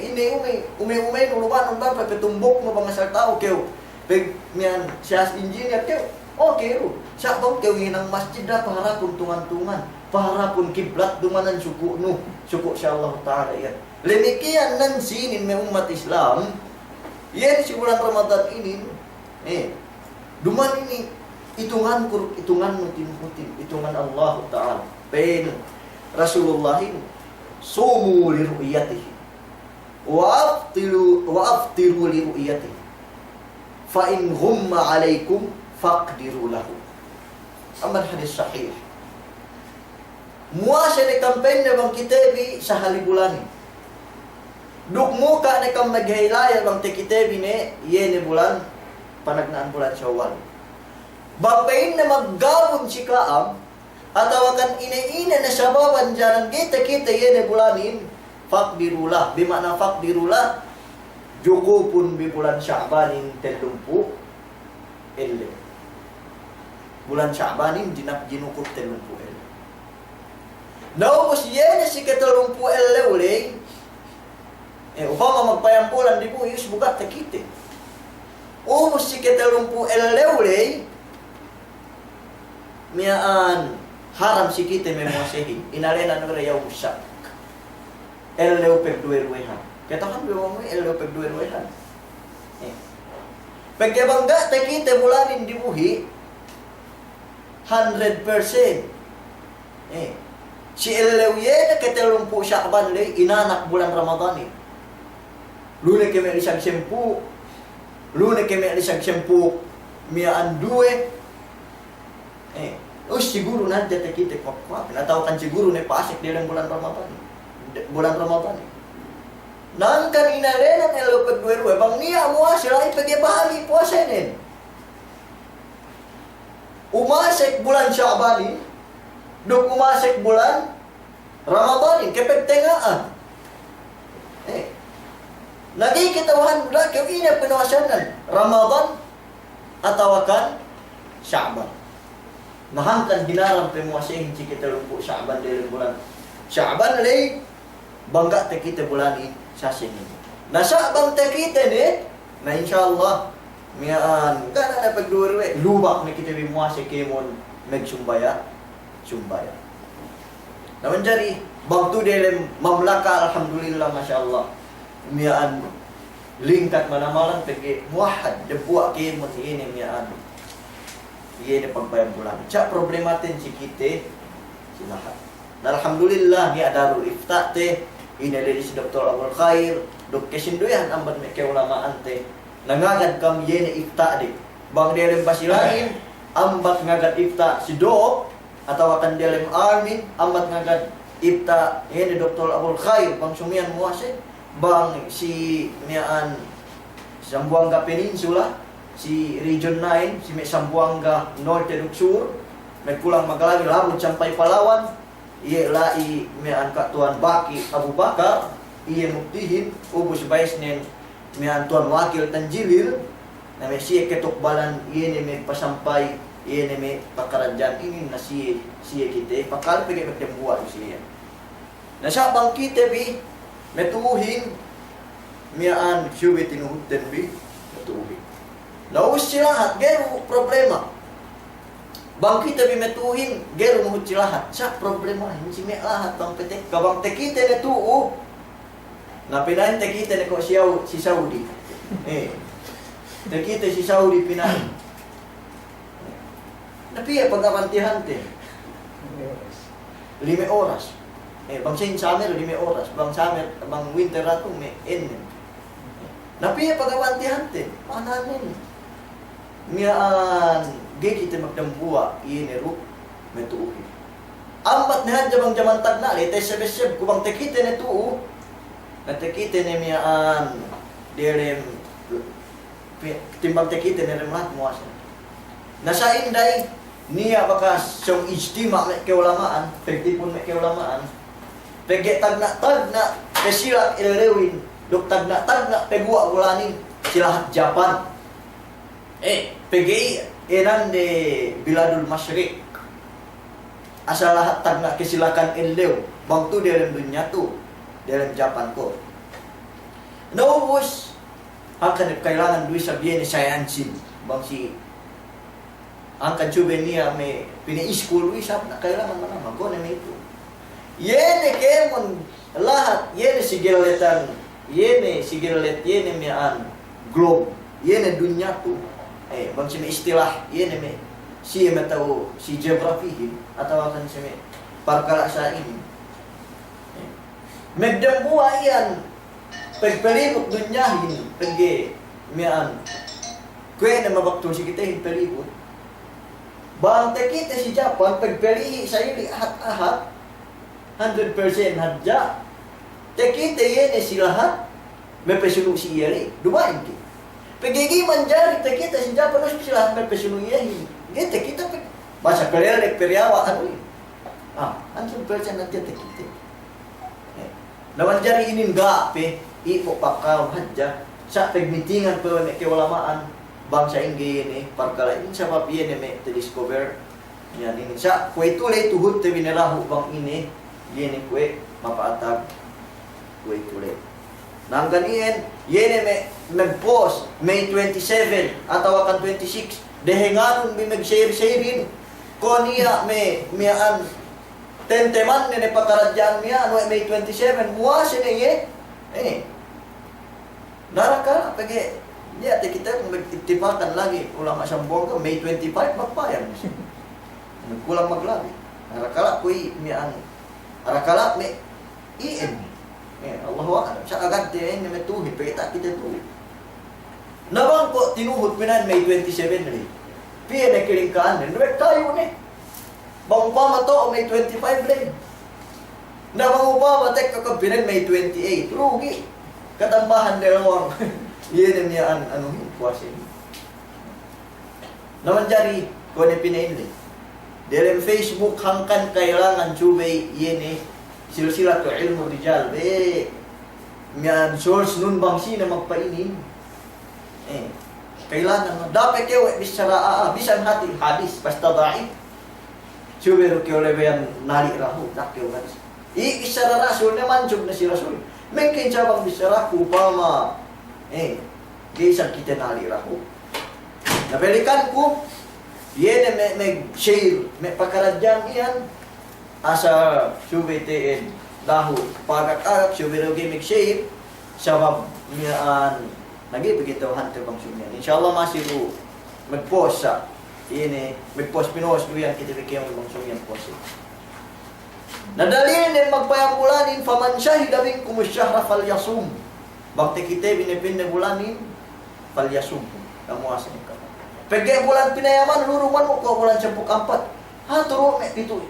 ini umi no rumah nun bang petumbok mo bang asal tao kayo. Pag miyan siya engineer kayo, okay ro. Siya bang kayo hinang masjid na paharapon tungan-tungan, paharapon kiblat dumanan suku no, suku siya Allah Ta'ala yan. Lemikian nan sinin may umat Islam, yan si bulan Ramadan ini, duman ini, itungan no tinuhutin, itungan Allah Ta'ala. Pen Rasulullahin, sumu li ru'yatihi, wa aftiru li ru'yatihi. Fa in ghumma alaikum faqdiru lahu. Aman hadis sahih. Muasa ni kampenya bang kitebi sa halibulani. Dukmuka ni kam maghailaya bang tikitebi ni yene bulan panagnaan bulan Syawal. Bapain na maggawon si kaam atau akan ina-ina na sababan jalan kita yene bulanin faqdirulah. Bimana faqdirulah Jukupun di bulan Sya'banin telumpu elle. Bulan Sya'banin jinukut telumpu elle. Naubos yene si ketelumpu elle ule. Upama magpayampulan di po, yus bugat takite. Umos si ketelong po elewley, miyaan haram si kite may mga sehin. Inalena nung rayaw siya. Elew pegduerwehan. Katakan biwa mo, elew pegduerwehan. Pagkabangga, takite bulanin di buhi, 100%. Si elew na ketelong po siya kabanlay, inanak bulan Ramadan eh. Lune kami isang sempu, lune kami isang sempu, miyaan duwe. Siguro nandiyan takite kwa. Pinatawakan siguro na pasik din bulan Ramadan. Bulan Ramadan. Nang kanina rin ang elopag duwe, bang niya mo sila ipagibahali puwasanin. Umasik bulan Sya'ban, duk umasik bulan Ramadan, kepagtengaan. Nagikitawahan na, kaya ina pinawasanan, Ramadan, atawakan, Sya'ban. Nahangkan dinaram pimuwasahin si kita lumpo Sya'ban dahil bulan. Sya'ban lay, bangga takita bulani sa sinin. Nasa'bang takita ni, na insyaAllah, miyaan, gana na pagduwarwe, lubak na kita pimuwasay kemon, magsumbaya, sumbaya. Naman jari, bagto dahil mamlaka, alhamdulillah, masyaallah. Miyaan lingkat manamalan pagi muahad debuak kemon ini miyaan. Iyan pagbayang bulan. Cak problematin si kita silahat. Alhamdulillah ni adarul ifta te inalili si Dr. Abul Khair dok kesinduyan ambat me keulamaan te. Nangagad kam yene ifta de. Bang delem basilain ambat ngagad ifta si Dok atau akan delem Armin ambat ngagad ifta yene Dr. Abul Khair bang sumian muase bang si miyaan Zamboanga Peninsula si Region 9, si Sambuanga Norte ug Sur, may pulang magalagi labot sampai Palawan, iye lai mian Tuan Baki Abu Bakar, iye muktihin, ubos baisnen mian Tuan Wakil Tanjilil, na may siya ketukbalan, iye ni may pasampay, iye ni may pakaradyan, ini na siya kita, pakal pagay magdambuwa siya. Na siya bang kita bi, metuhin, mian syubi tinuhuten bi, metuhin. Naus silahat, gero problema. Bang kita bimetuhin, gero muhut silahat. Sa problema, hindi may lahat bang petek. Kabang tekite na tuo, na pinahin tekite na ko si Saudi. Tekite si Saudi pinahin. Napiya pag-amantihan te. 5 oras. Bang sin summer, 5 oras. Bang summer, bang winter rato, may ennen. Napiya pag-amantihan te. Pananin. Miyaan, gay kita magdambuwa, iinero, may tuuhin. Ambat na hadya bang jamantag na, litay sabesib, kubang tekite na tuo, na tekite na miyaan, direm, timbang tekite na rin lahat muwasan. Nasa inday, niya baka siyang ijtima may keulamaan, pagtipon may keulamaan, paggetag na, kasilat ililewin, duktag na, pagwa ulanin, silahat Japan. Pegi inan de Biladul Masyrik. Asal lahat tag na kesilakan inlew. Bang tu dalam dunia tu, dalam Japan ko. Naubos akan kailangan duit sa biyen sayansin. Bang si angkan chube niya may pini-school wisap na kailangan man mago na ito. Yene kemon lahat yene sigiletan, yene sigilet yene mian globe, yene dunia tu. Bang si may istilah, yan may siya mataw si geography atau akan si may parkala sa ini. Magdambuha yan, pagpalibot dunyahin, pagge miyan, kaya na mabakto si kita yung palibot. Bang kita si Japan, pagpalihi sa ili ahat-ahat, 100% hadya. Tekita yan si lahat, may pesulong si iyari, dumain kita. Pagiging manjari, kita si Japan na sila may pesunuyahin. Kita basa perelek peryawa ano yun. 100% nandiyan kita. Namanjari inin gape, ipo pakaw hadya. Sa pagmitingan po may kiwalamaan, bangsa ingin parkala in sa papiyan may discover. Yan ini sa kwe tulay tuhod te bineraho bang ini, yan kwe mapaatag kwe tulay. Nang ganiin, yene nag-post, May 27, atawa kan 26, dehenganon may mag-share-sharein, ko niya may miyaan, tenteman ni pakaradyan niya, ano May 27, muha siya niya, naraka, pagi, di ate kita kung magtitipakan lagi, ulang asyang buwan ka, May 25, magpayang siya. Nagkulang maglabi. Narakala ko'y miyaan, narakala may iin. Allahu Akbar. Siya agad din na may tuhid, pagkita kita tuhid. Nabang ko, tinuhod pinan May 27 rin. Piya na kilingkaan rin. Nuwek tayo ni. Bang upama to, May 25 rin. Nabang upama, tek kakapinan May 28. Rugi. Katambahan dalawang. Yan niya ano kuwasin. Naman jari, kung ano pinain rin. Dalam Facebook hangkan kailangan subay yene silsila to ilmu rijal miyan source nun bangsi na magpainin kailangan dapat kayo bisara bisan hati hadis basta daif subay ro kayo lebeyan nali rahu dak kayo hadis isara rasul naman jud na si rasul mungkin cabang bisara kupama gisa kita nali rahu nabalikan ko yene may share, may pakaradyan iyan asa subitiin lahu pagkakak subirogi may share sabab niyaan nagi begitu hantu bang sumyan insyaallah masiru mag-post sa yene mag-post pinos duyan kita bigyan bang sumyan post nadalin din magpayambulanin faman syahida minkum asyhara falyasum bakti kita binipin bulanin falyasum kamu asin ka pagay bulan pinayaman, luruman mo ko bulan 14. Turo, may pito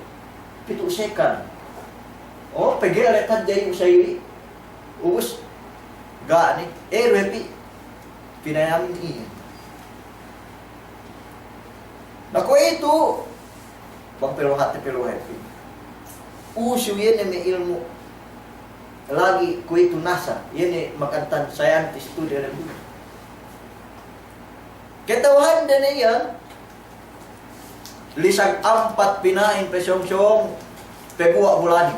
second. Pagay aletad day mo sa'yo. Ubus, gaani. Repi, pinayamin iyan. Naku ito, bang pero happy. Uso yan may ilmu. Lagi ko ito nasa. Yan makantan, scientist to din ang bulan. Ketawahan din niya, lisag 4 pinain pesyong-syong, peguwa bulani.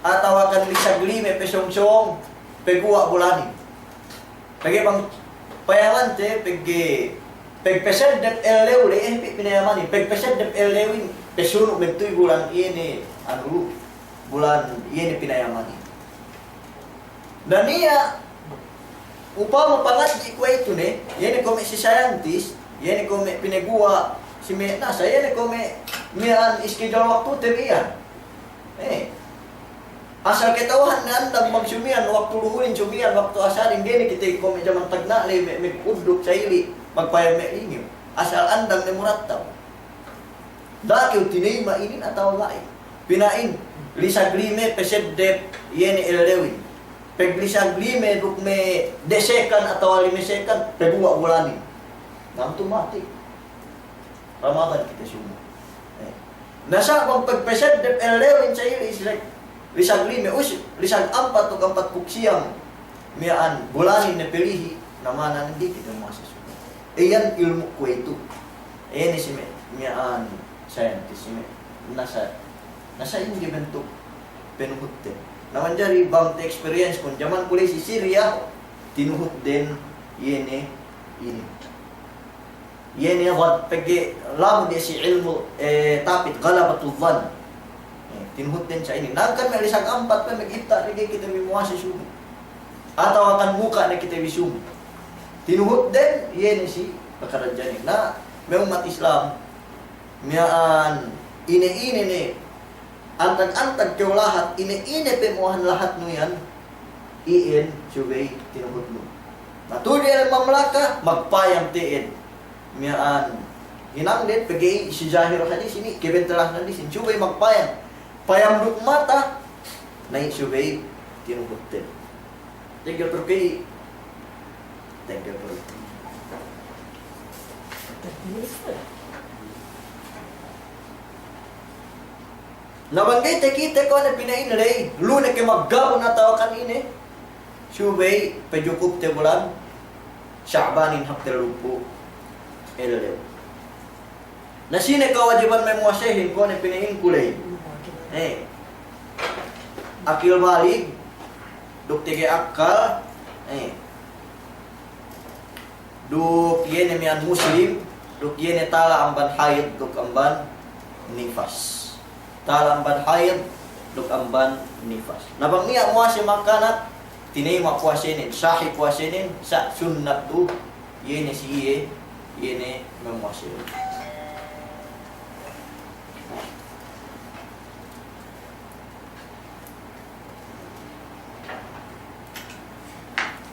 At tawakan lisag 5 pesyong-syong, peguwa bulani. Pagi pang payaman te, pagpesed dep elew, lehin pinayaman, pagpesed dep elewin, pesyuno megtoy bulan ini, bulan ini pinayaman. Dan niya, upama pangadji ko ito ni, yan ko may si scientist, yan ko may pinagawa si may nasa, yan ko may miyan schedule waktu temiyan. Asal ketawahan na andang magsumiyan, waktu luhurin sumiyan, waktu asarin, gini kita ko may jaman tagnali, may udok sa ili, magpayang may ingyo. Asal andang ni murattaw. Dakiw tinima inin ataw lain. Pinain, lisag lime, pesed dep, yan ilelewin. Paglisag lime, duk may desekan atau 5 second, pagbuwa bulanin. Automatic. Ramadan kita semua. Nasa kung pagpesed dep elewin sa iyo is like lisag lime, lisag 4 o 4 puksiyang miyaan bulanin na pilihi naman hindi kita masasusunod. Iyan ilmu ko ito. Iyan si miyaan scientist nasa hindi bentuk penuhut naman jari bang experience kung jaman kulay si Syria tinuhut din yene wad pagi lam di si ilmu tapit galabatul dhann tinuhut din sa ini nangkan may lisag 4 pa magita ri kita mimuasa sumo ataw akan muka na kita bisum tinuhut din yene si pakaradyan na may umat Islam miyaan ine ni antag-antag kayo lahat, ine-ine pemuhan lahat mo yan, iin, subay, tinubot mo. Matuli ang mamlaka, magpayang tiin. Miyaan, hinang din, pagay, si Zahir hadis ini, kibentalah hadis, subay magpayang. Payang mata, na subay, tinubot din. Thank you, Turkey. Thank you, Turkey. Nabanggay kita ko na pinainalay, luna kay maggabon na tawakan ini. Subay, pajukup te bulan, Sya'banin hakter lupo, elalew. Nasine kawajiban may muasehin ko na pinain kulay. Akil balik, dukti kay akal, Duk yene mian muslim, duk yene tala amban haid, duk amban nifas. Tala amban haid, duk amban nifas. Nabang niya mo si makanat, tinay mapuasenin, sahi puasenin, sa sunnat tu, yene siye, yene memuasenin.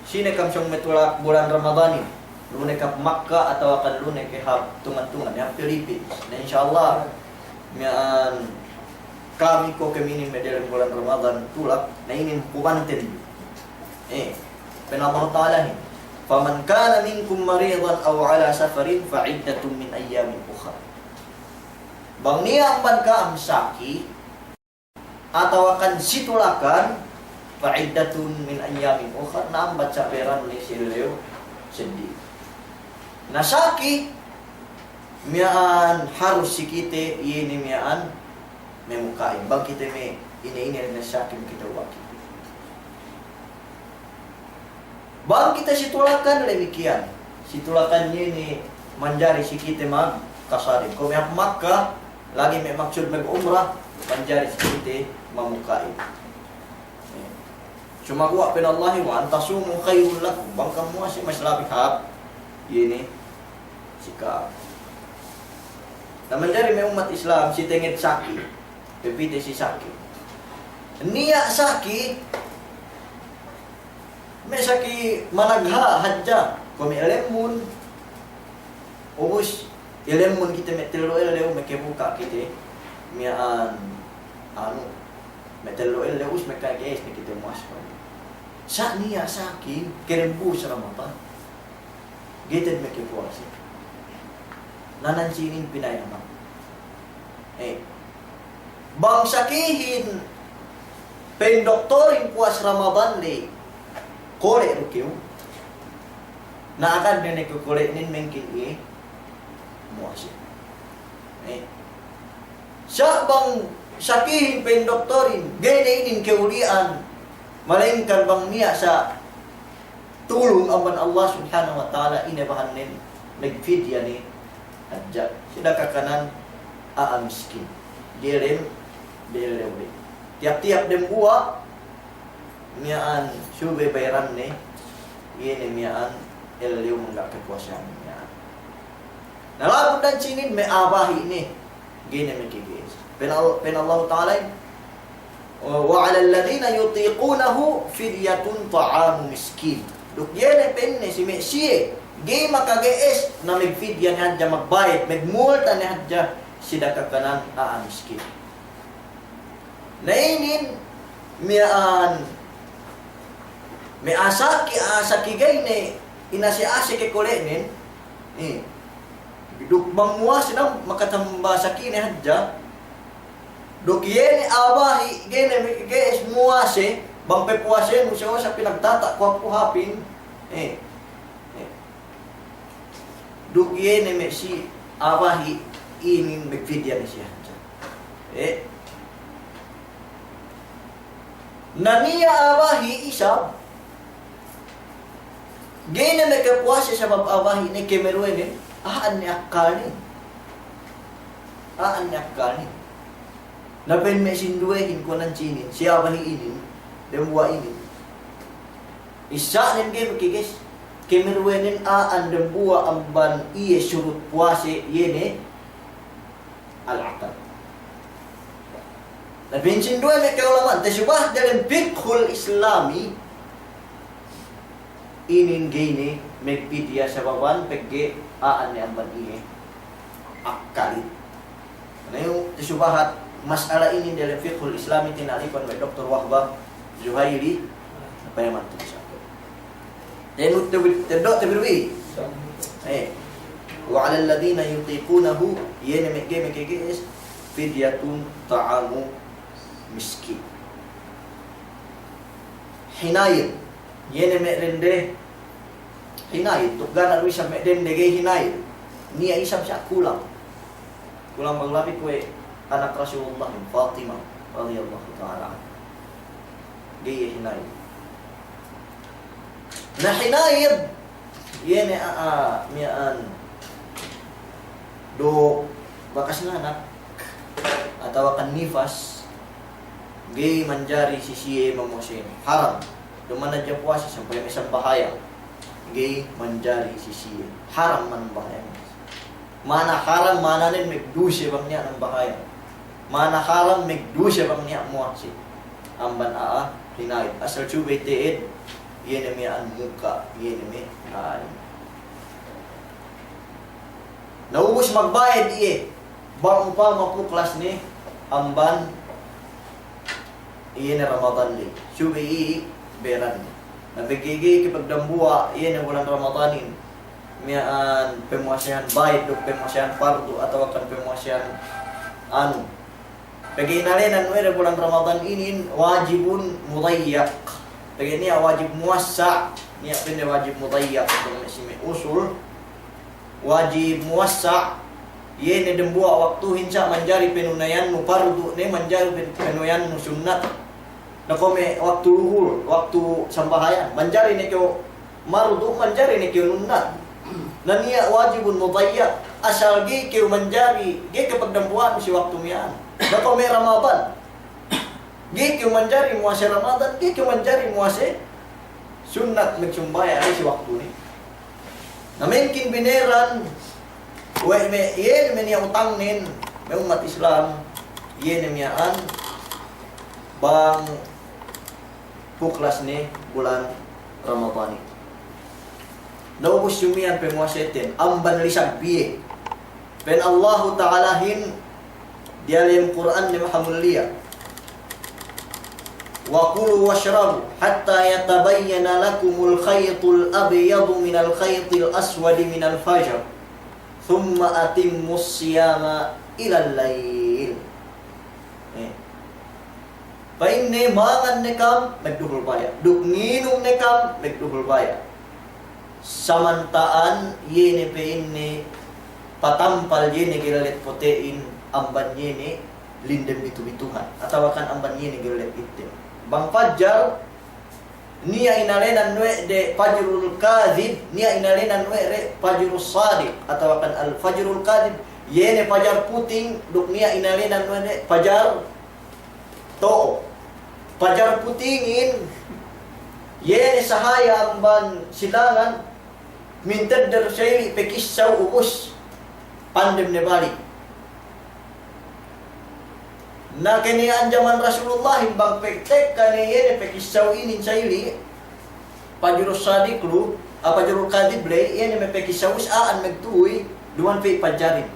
Sine kam siyang metulak bulan Ramadan ini. Lune ka Makkah atau akan lune ke hab tungan-tungan yang Philippines. Dan insyaallah mian kami ko kemini dalam bulan Ramadan tulak na inin pumanten. Penallahu ta'ala ni. Faman kana minkum maridan aw ala safarin fa iddatun min ayyamin ukhra. Bang niya ang ka am saki atau akan situlakan fa iddatun min ayyamin ukhra na ambat sa peran ni sileo sendi. Nasaki miaan harus sikite ini miaan memukain bang kita me ini na nasaki kita wakil bang kita situlakan demikian situlakan ini manjari sikite mag kasarin kau miak Makkah lagi me maksud mag umrah manjari sikite memukain cuma gua penallahi wa antasumu khairul lakum bang kamu masih lebih hak ini sikap. Naman dari may umat Islam si tengit saki, pepite si saki. Niya saki, may saki managha hadja, kung may lemon, ubus lemon kita may telo elew may kebuka kita, miyaan may telo elew us may kagayas na kita muaspan. Sa niya saki, kerembu sa ramapa. Gated may kebuasi. Nanansinin pinayaman. Bang sakihin pendoktorin puas Ramadan le kore rukiw na akan din kukure nin mengkin muasi. Siya bang sakihin pendoktorin gainin keulian malainkan bang niya sa tulong aman Allah subhanahu wa ta'ala inabahan nin nagfidya ni adja sida kakanan miskin direm direwde tiap-tiap dem buah miaan sube bayaran ne yene miaan eleu menggak kekuasaan miaan nalabud dan sinin me abahi ne gene me kigis pen Allah taala wa 'ala alladhina yutiqunahu fidyatun ta'amu miskin duk yene penne si mesie Gay makagees na magfidya ni hadja magbayad, magmulta ni hadja sida kakanan miskin. Nainin miaan may asaki gay ni inasi-asi kay kulenin duk bangmuas na makatamba saki ni hadja duk yene abahi gay ni makagees muase bang pepuase mo siya sa pinagtata kwa puhapin duk yene me si abahi inin magfidya ni siya. Naniya abahi isab gene me kapuase sa babahi ni kemeruene aan ni akkalin. Napen me sinduehin ko ng chinin siya abahi inin demwa inin. Isa nin game kigis kemirwenin aan dembuwa amban iye surut puase yene al-aqad. Nabinsin dua may kaulaman tasubah dalam fiqhul islami inin gini megpidya sa baban pegge aan ni amban iye akalit. Ano yung tasubahat masala ini dalam fiqhul islami tinalipon by Dr. Wahbah Zuhairi napayaman ito siya. Tenut tabirwi. Wa 'alal ladina yutiqunahu yene megge fidyatun ta'amu miskin. Hinayit yene merende hinayit tukgan alwi sa merende gay hinayit niya isam siya kulang maglapit ko anak Rasulullah Fatimah radhiyallahu ta'ala gay hinayit Na hinayad. Yan miyaan. Do, bakas nga anak. Atawa kan nifas. Gay manjari si siye mamusin. Haram. Dumanad niya puwasi sampai isang bahaya. Gay manjari si siye. Haram man bahaya. Mana haram mana nin megdusya bang niya ng bahaya. Mana haram megdusya bang niya muwasi. Amban hinayad. Asal chubay teed. Yan ang muka. Yan ang naubos magbayad bago pa mapuklas ni amban na Ramadan li. Subi beran. Nabigigay kipagdambuwa ang walang Ramadanin. Miyaan pemuasyan bayad o pemuasyan pardo atau kan pemuasyan Pagi inalinan na walang Ramadan inin wajibun mudayyak. Pagi niya wajib muwassa. Niya pindi wajib mudayyak. Kung may usul wajib muwassa. Ye ne dembuwa waktu hinsa manjari penunayan mu pardu ne manjari penunayan mu sunnat. Na kome waktu luhur, waktu sambahayan manjari ne kyo mardu manjari ne kyo nunnat. Na niya wajibun mudayyak. Asal gi kyo manjari, gi kapagdambuan si waktu miyan. Na kome Ramadan. Gi kyo manjari muase Ramadan, gi kyo manjari muase sunnat magsumbaya ay si waktu ni. Na mungkin bineran yen niya utang nin may umat Islam yen niyaan bang puklas ni bulan Ramadan. Naubos yumian pemuasetin amban lisag biye. Pen Allah Ta'ala hin dialim Quran ni Muhammadiyah. Wa kulu washrabu hatta yatabayyana lakumul khaytul abyadu minal khaytil aswadi minal fajr. Thumma atimmus siyama ilal layl. Painne mangan nekam nagduhul baya. Nginum nekam nagduhul baya. Samantaan yene painne patampal yene gilalit putein amban yene lindem bitu-bituhan. Atawakan amban yene gilalit itim. Bang Fajar niya inalenan we de Fajrul Kadhib, niya inalenan we re Fajrul Sadiq atau kan al Fajrul Kadhib yene Fajar puting duk niya inalenan we de Fajar to. Fajar putingin yene sahaya amban silangan minted der sayli pekissaw ubus pandem ne balik. Na kini anjaman Rasulullah bang pektek kani yene pekisaw inin sayli Fajrul Sadiq lu Fajrul Kadhib le yene me pekisaw saan magtuoy duman pe pajarin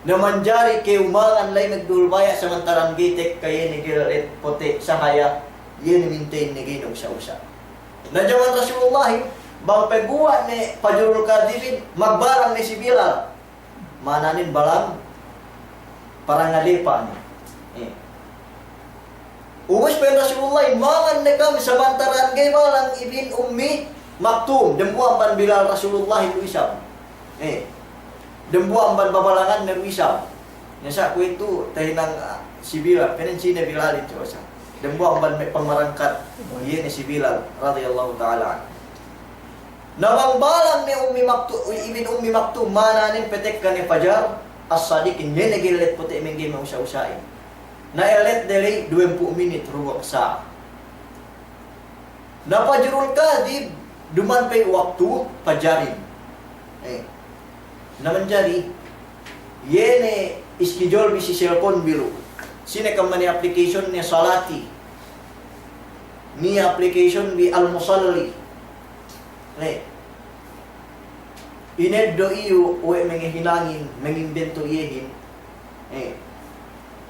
na manjari ke umangan lay nagdulbaya samantarang gitek kay ni gilet pote sahaya yene maintain ni ginog sa usa. Na jaman Rasulullah bang peguwa ni Fajrul Kadhib magbarang ni si Bilal mananin balang parangalipa ni. Ubus pa Rasulullah, mangan na kami samantaraan kay balang ibn Ummi Maktum. Dembuang ban Bilal Rasulullah itu isam. Dembuang ban babalangan na isam. Nyasa ko itu tahinang si Bilal, penen Cina Bilal itu asa. Dembuang ban may pamarangkat. Iyan si Bilal radhiyallahu ta'ala. Nawang balang ni Ummi Maktum, ibn Ummi Maktum mananin petek ka ni Fajar as-Sadiq niya nagilit puti mingi mo usa-usain. Na elet deli 20 minit ruwak sa. Na Fajrul Kadhib duman pay waktu pajarin. Na manjari yene iskijol bi si cellphone biru. Sine kam mani application ni salati. Ni application bi al-musalli. Ineddo iyo uwe mengihinangin, mengimbento iyehin.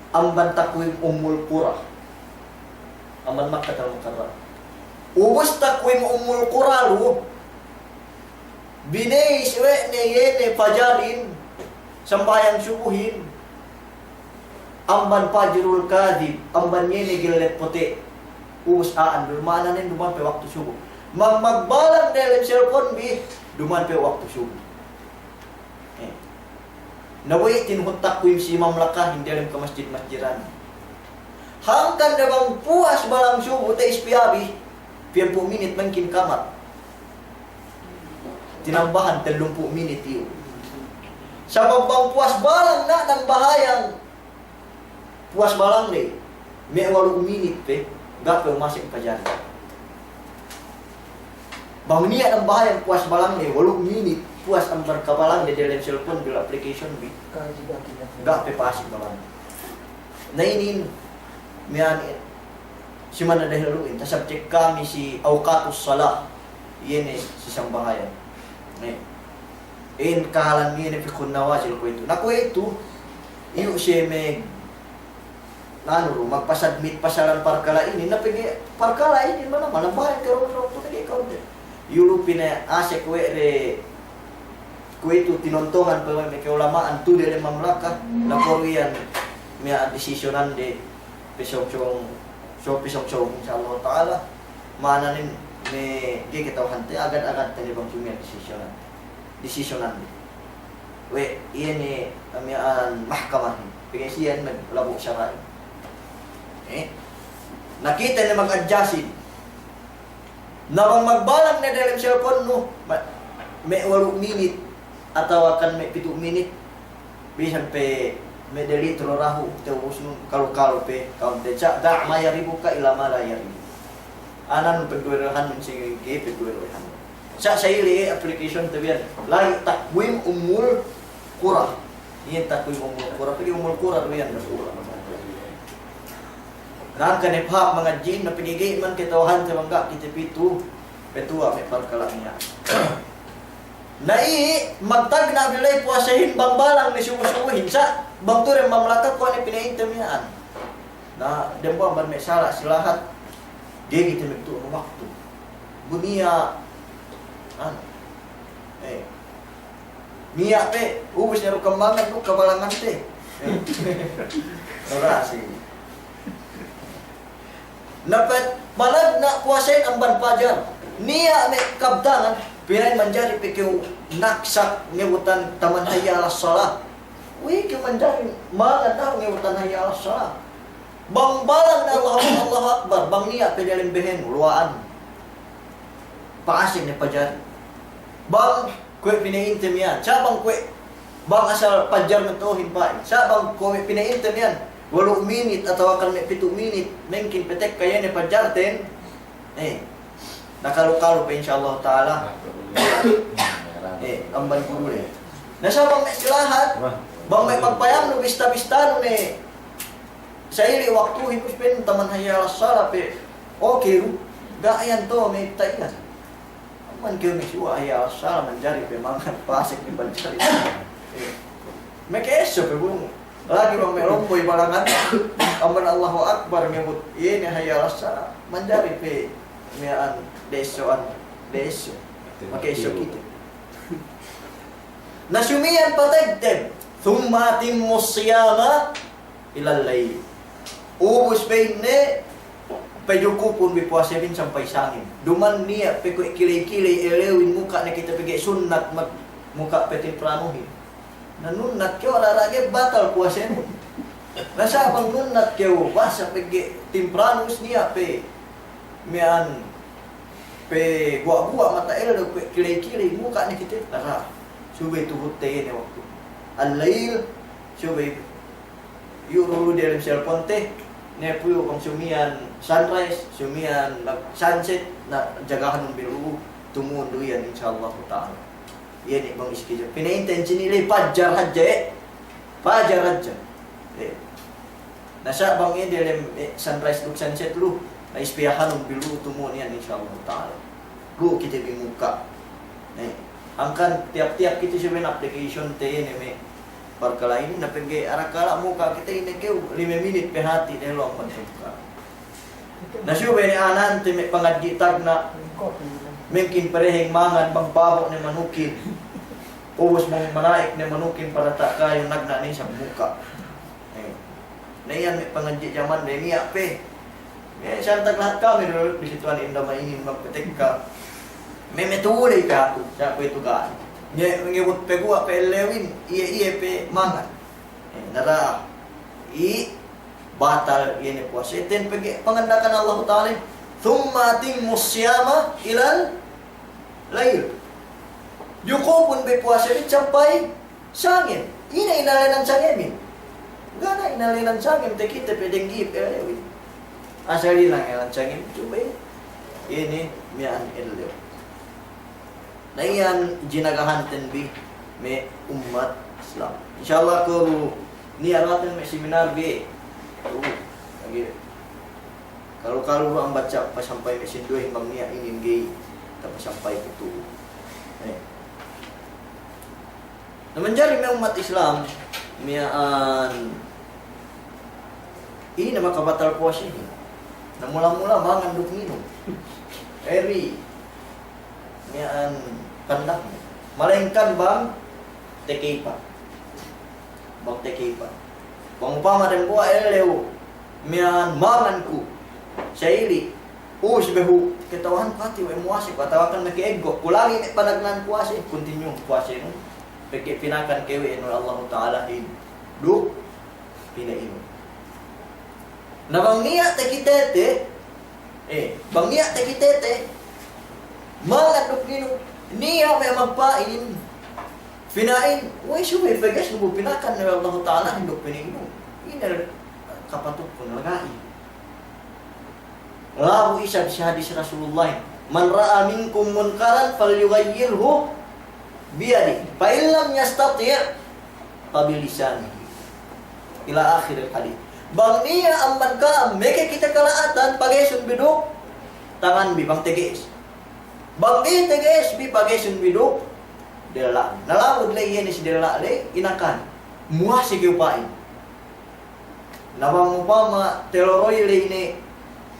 Amban takwim Ummul Qura. Amban Makkatal Mukarram. Ubus takwim Ummul Qura lu. Bineis we ne yene pajarin sambayang subuhin. Amban Fajrul Kadhib, amban yene gilet puti. Ubus aan durmana nin duman pe waktu subuh. Magbalang dalam cellphone bi duman pe waktu subuh. Naway tinhut takwim si mamlakah hindi alam ka masjid-masjidan. Hangkan na bang puas balang subo ta ispiabi 20 minit man kin kamat. tinambahan 30 minit yun. Sa babang puas balang na ng bahayang puas balang ni, may 8 minit pe, gape umasik pa dyan. Bang niya ng bahayang puas balang ni, 8 minit, puas ang barkabalang ni dalam cellphone bil application bi. Gape pasik balang. Nainin, miyan, si mana dahil luin, tasabjek kami si Auqatus Salah, iyan si isang bahayan. In kahalan niya ni Fikun Nawazil ko ito. Naku ito, iyo siya may magpasadmit pa siya lang parkala ini. Napigi, parkala ini man naman, ang bahay karoon ito kaya ikaw din. Yulo pinaasya ko ito tinontongan pa may kaulamaan to din mamlaka. Naku yan, may desisyonan di pisok-chong insyaAllah ta'ala. Mana rin may kikitawhan tayo, agad-agad tayo bang sumiyang desisyonan. We, iyan ni amyaan mahkamah. Pagay siyan, naglabo siya rin. Nakita na mag-adjustin. Na bang magbalang na dalam cellphone mo, may 8 minit, atau akan may 7 minit, bisan pe, may delitro rahu, tewus nung kalu-kalu pe, kaunte, da' mayaribu ka ila malayaribu. Anan pagduwerahan ng sige, pagduwerahan. Sa ili application tabian lahi takwim umul qura. Iyan takwim umul qura. Pili umul qura tabian nasura. Nang kanipha mga jin na pinigay man kitawahan sa bangga kita pitu petua may parkala niya. Nai magtag na bilay puasahin bangbalang ni sumusuhin sa bangture mamlaka ko ni pinaintamian. Na dembo ban may sala silahat. Di kita magtuon waktu. Bunia Mia pe, ubus niya kembangan ko kabalangan te. Orasi. Napat balad na kuasain ang banpajar. Niya me kabdangan pinay manjari pe keu naksak ngebutan taman hayya alas salah. Wi keu manjari mangan na ngebutan hayya alas salah. Bang balang na Allahu Akbar, bang niya pe dalam behen luaan. Paasing ni pajar. Bang kue pinaintem yan. Siya bang kue bang asal pajar mentohin pa. Siya bang kue pinaintem yan. 8 minit atau akan may 7 minit. Mungkin petek kaya ni pajar ten. Nakalu-kalu pa insyaallah ta'ala. Amban kule. Nasa bang may silahat. Bang may pagpayam no bista-bista no ni. Sa ili waktu hipus pen taman hayya salah pe. Okay, gaayan to may tayan. Man kau misuwa ayah asal menjadi pemangan pasik di banjari. Mekeso pebung lagi bang melomboy balangan. Aman Allahu Akbar nyebut ini hayal asal menjadi pe mian desoan deso. Mekeso gitu. Nasumian patagden. Thumma timmus siyama ilal layl. Ubus ne Pejuku pun bipuasain sampai sangin. Duman niya pekoi kilay-kilay elewin muka na kita pegay sunat mag muka petin pranuhin. Nanunat kyo alarage batal puasain mo. Nasa bang nunat kyo basa pegay timpranus niya pe mian pe gua-gua mata elo pe kilay-kilay muka na kita tara. Subay tuhut tayo na waktu. Al-lail subay yurulu dalam cellphone teh. Nepuyo kung sumian sunrise, sumian sunset na jagahan ng biru tumundo yan insyaallah ta'ala. Yan bang iskidyo. Pina-intention nila pajar hadja pajar hadja. Nasa bang yan dalam sunrise ug sunset lu na ispiyahan ng biru tumundo yan insyaallah ta'ala. Lu kita bimuka. Angkan tiap-tiap kita sumian application tayo may perkala ini na pergi arah kala muka kita ini keu 5 minit pe hati deh long pantuka. Nasyo ni anan ti may pangadgitag na mungkin parehing mangan bang baho ni manukin. Ubos mong manaik ni manukin para tak kayo nagna ni sa muka. Na yan may pangadgi zaman deh niya pe. May santag lahat kami dulu di situan inda maingin magpetek ka. May metulay ka to sa kwento ka. Ngewut pe gua pe lewin iya pe mangan. Nara batal ini puasa. Ten pe pangandakan Allah Taala. Thumma timmus siyama ilal lail. Yuko pun be puasa ni sampai sangin. Ina inalenan sangimin. Gana inalenan sangin te kita pedeng gip asal lang elan sangin coba ini mian elyo. Na iyan ginagahan bi me umat Islam. Insyaallah ko ni aratan me seminar bi. Lagi. Kalau ang baca pas sampai mesin 2 himbang niya ingin gay tapos sampai itu. Na menjadi me umat Islam mian ini nama kabatal puasa ini. Na mula-mula mangan duk minum. Eri mian pandak. Malengkan bang tekipa. Bang tekipa. Bang upama dan buah eleu mian manganku. Saili usbehu ketawahan pati wa muasi katawakan make ego kulangi nek panagnan puasa continue puasa no peke pinakan kewe no Allah taala in du pinaino na bang niya tekitete bang niya tekitete mangan duk nino niya may magpain pinain way suwe pegas no pinakan no Allah taala induk pinaino ina kapatuk kun lagai. Lahu isa si hadis Rasulullah, man ra'a minkum munkaran falyughayyirhu biyadi, fa illam yastati' fa bilisanihi. Ila akhir hadis. Bang niya amman ka meke kita kalaatan pagesun biduk tangan bi bang teges. Bang di teges bi pagesun biduk dela. Nalawud le yen si dela le inakan. Muas si upain. Nabang upama teloroy le ini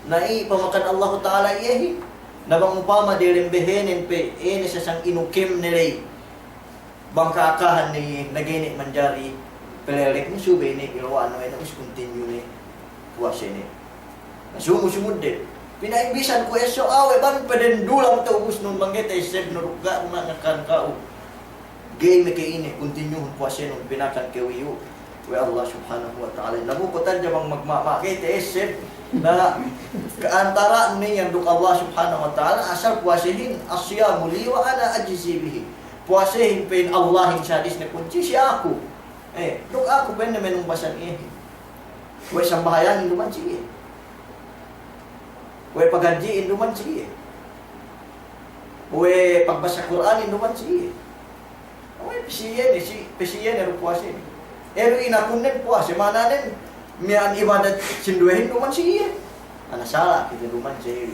nai pamakan Allah Ta'ala iyahi nabang upama dilimbehenin pe ini sasang inukim nilay bangka akahan ni nagini manjari pelelek ni sube ni ilwa no ito is continue ni puasa ni sumu-sumud din pinaibisan ko eso awe ban peden dulang to ubus nun banggeta isip nuruga ngakan kao game kay ini continue puasa nun pinakan kewiyo wa Allah Subhanahu wa Ta'ala nabukutan jabang magmamakita isip na keantara ni yang duk Allah Subhanahu wa Ta'ala asal puasihin asyamu li wa ana ajzi bihi puasihin pen Allah yang sadis na kunci si aku duk aku ben menung basan ini we sambahayan induman sige we pagaji induman sige we pagbasa Quran induman sige we pesiyen ero puasin ero inakunen puasi mananen mian ibadat sinduhin duman siya. Ana salah kita duman siya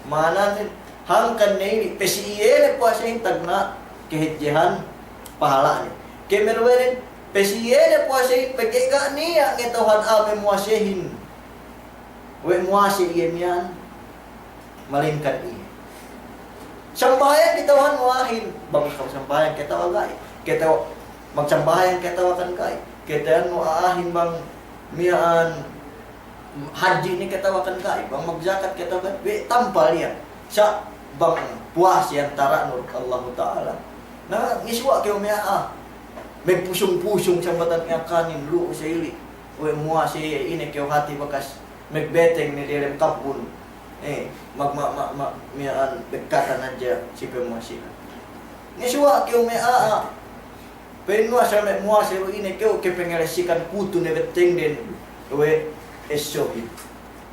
mana hangkan ni pesiye le puasa tagna kehitjehan pahala ni. Kemerwerin pesiye le puasa pegega niya ngetohan ame muasehin. We muase iye mian malingkat iye. Sambahayan kita wan muahin bang sambahayan kita wagay. Kita magsambahayan kita wakan kay. Kita muahin bang mian haji ni katawakan kai bang magzakat katawakan be tampal niya sa bang puas yang tara nur Allah Taala na ngiswa kay umia may pusong-pusong sa batan nga kanin lu sa ili we muas ini kay hati bakas magbeteng ni direm kapun mian bekatan aja si pemuasi ngiswa kay umia penua sampai muas ini kau kepengelesikan kutu ne beteng den we esohi.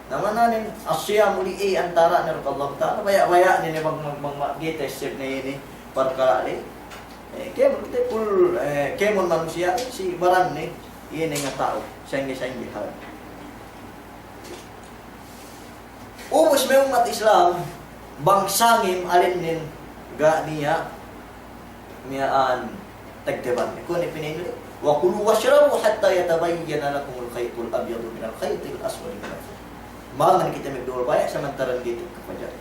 Nama nanin asya muli antara ner Allah Taala baya ni bang kita sep ini perkara ni. Kemon kita pul kemon manusia si barang ni ini ngatau sangge hal. Umus me umat Islam bangsangim alinin ga niya miaan tagdeban ko ni pinili wa kulu washrabu hatta yatabayyana lakum al-khaytul abyad min al-khaytil aswad min al-fajr. Mangan kita magdol banyak samantaran gitu ke fajar.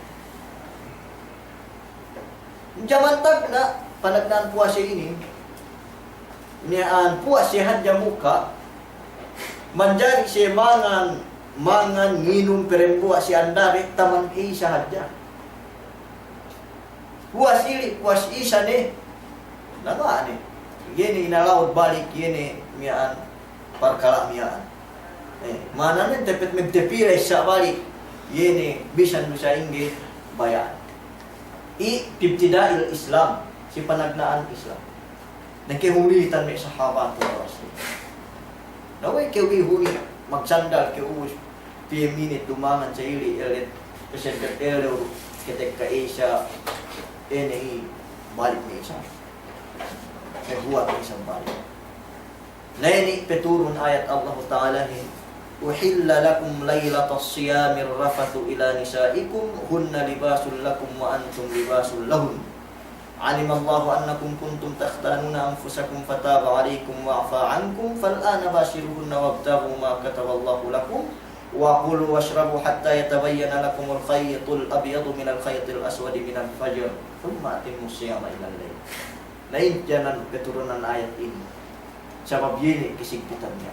Jaman tag na panagnan puasa ini niaan puasa hadya muka manjari si mangan minum perempuan si andari taman isa hadya. Puas isa ni naga ni gini inalaud balik gini mian perkara mian mana nih tepet megdepire sa balik gini bisa nusa ingge bayan ibtidail Islam si panagnaan Islam. Nagkihulitan may sahaba to Rasul. Naway kiwi-huli magsandal kiuus 5 minute dumangan sa ili elit kasi katero ketek ka Asia ini balik ni isa. Nagbuhat ng isang balik. Laini peturun ayat Allah Ta'ala ni Uhilla lakum laylatas siyamir rafathu ila nisaikum hunna libasul lakum wa antum libasul lahun. علم الله أنكم كنتم تختانون أنفسكم فتاب عليكم وعفى عنكم فالآن باشروهن وابتغوا ما كتب الله لكم وكلوا واشربوا حتى يتبين لكم الخيط الأبيض من الخيط الأسود من الفجر ثم أتموا الصيام إلى الليل. Lain jangan keturunan ayat ini. Sebab ini kesimpulannya.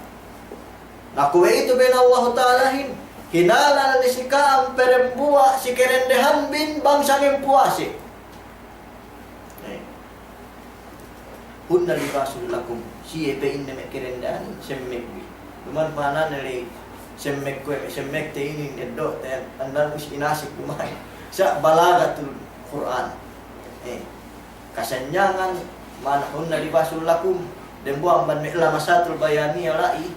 Nakuwe itu ben Allah Ta'alahin hinala ni si kaam perempuan si kerendehan bin bangsa ng puasi. Hunna libasul lakum siye pe inne me kerendahan semmek bi duman pana nali semmek te ini neddo te andan us inasik dumay sa balagatul Quran kasanyangan man hunna libasul lakum den buang ban me lamasatul bayani alai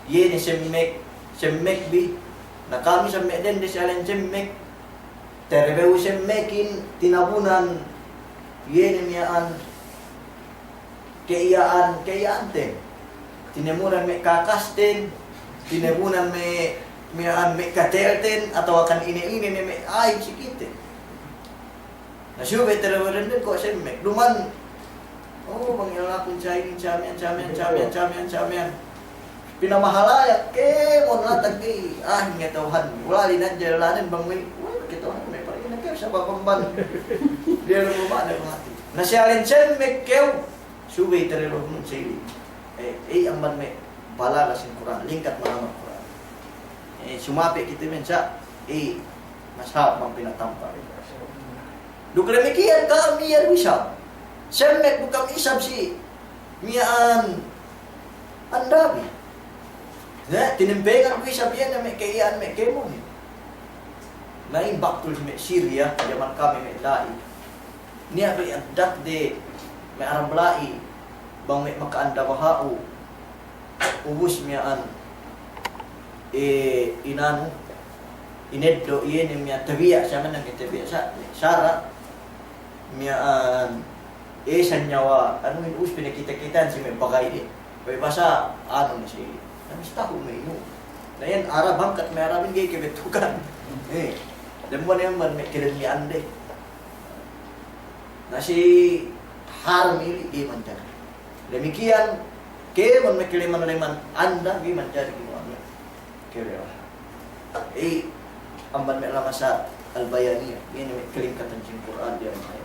ye ni semmek bi na kami semmek den de salen semmek terbew semmekin tinabunan ye ni mian kayaan te tinemunan me kakasten tinemunan me katelten atau akan ini me ay sikite nasyube tereweren din ko semmek duman pangilalakon chainin chamian pinamahalayak mon latag di nga tawhan wala linan jalanan bangway kita may parin na sa babamban dia lumaba na mati nasyalin semmek kew subay terelo nun sa ili. Ang man may balaga sa Quran, lingkat malamang Quran. Sumapi kita men sa, masahap ang pinatampa. Dukremikian ka, miyar wisap. Semmek bukang isap si, miyaan, andabi. Tinimpengan wisap yan na may kayaan, may kemon. Nain baktul si Syria, jaman kami may lai. Niya ba yung dat de, may arang belai bang may makaanda bahau ubus miyaan inano ineddo iyan miya tabiya siya man ang tabiya sa sara miyaan sanyawa ano yung ubus pinakita-kitaan si may bagay din may basa ano na si namista ko may ino na yan arab hangkat may arabin gay kibetukan damo na yan man may kinanlian de na si haram ili di man dyan. Demikian, kaya man may kiliman na naman, anda di man dyan ginawa niya. Kaya ang man may alam sa Al-Bayaniya, yan may kilingkatan sa Quran diyan mga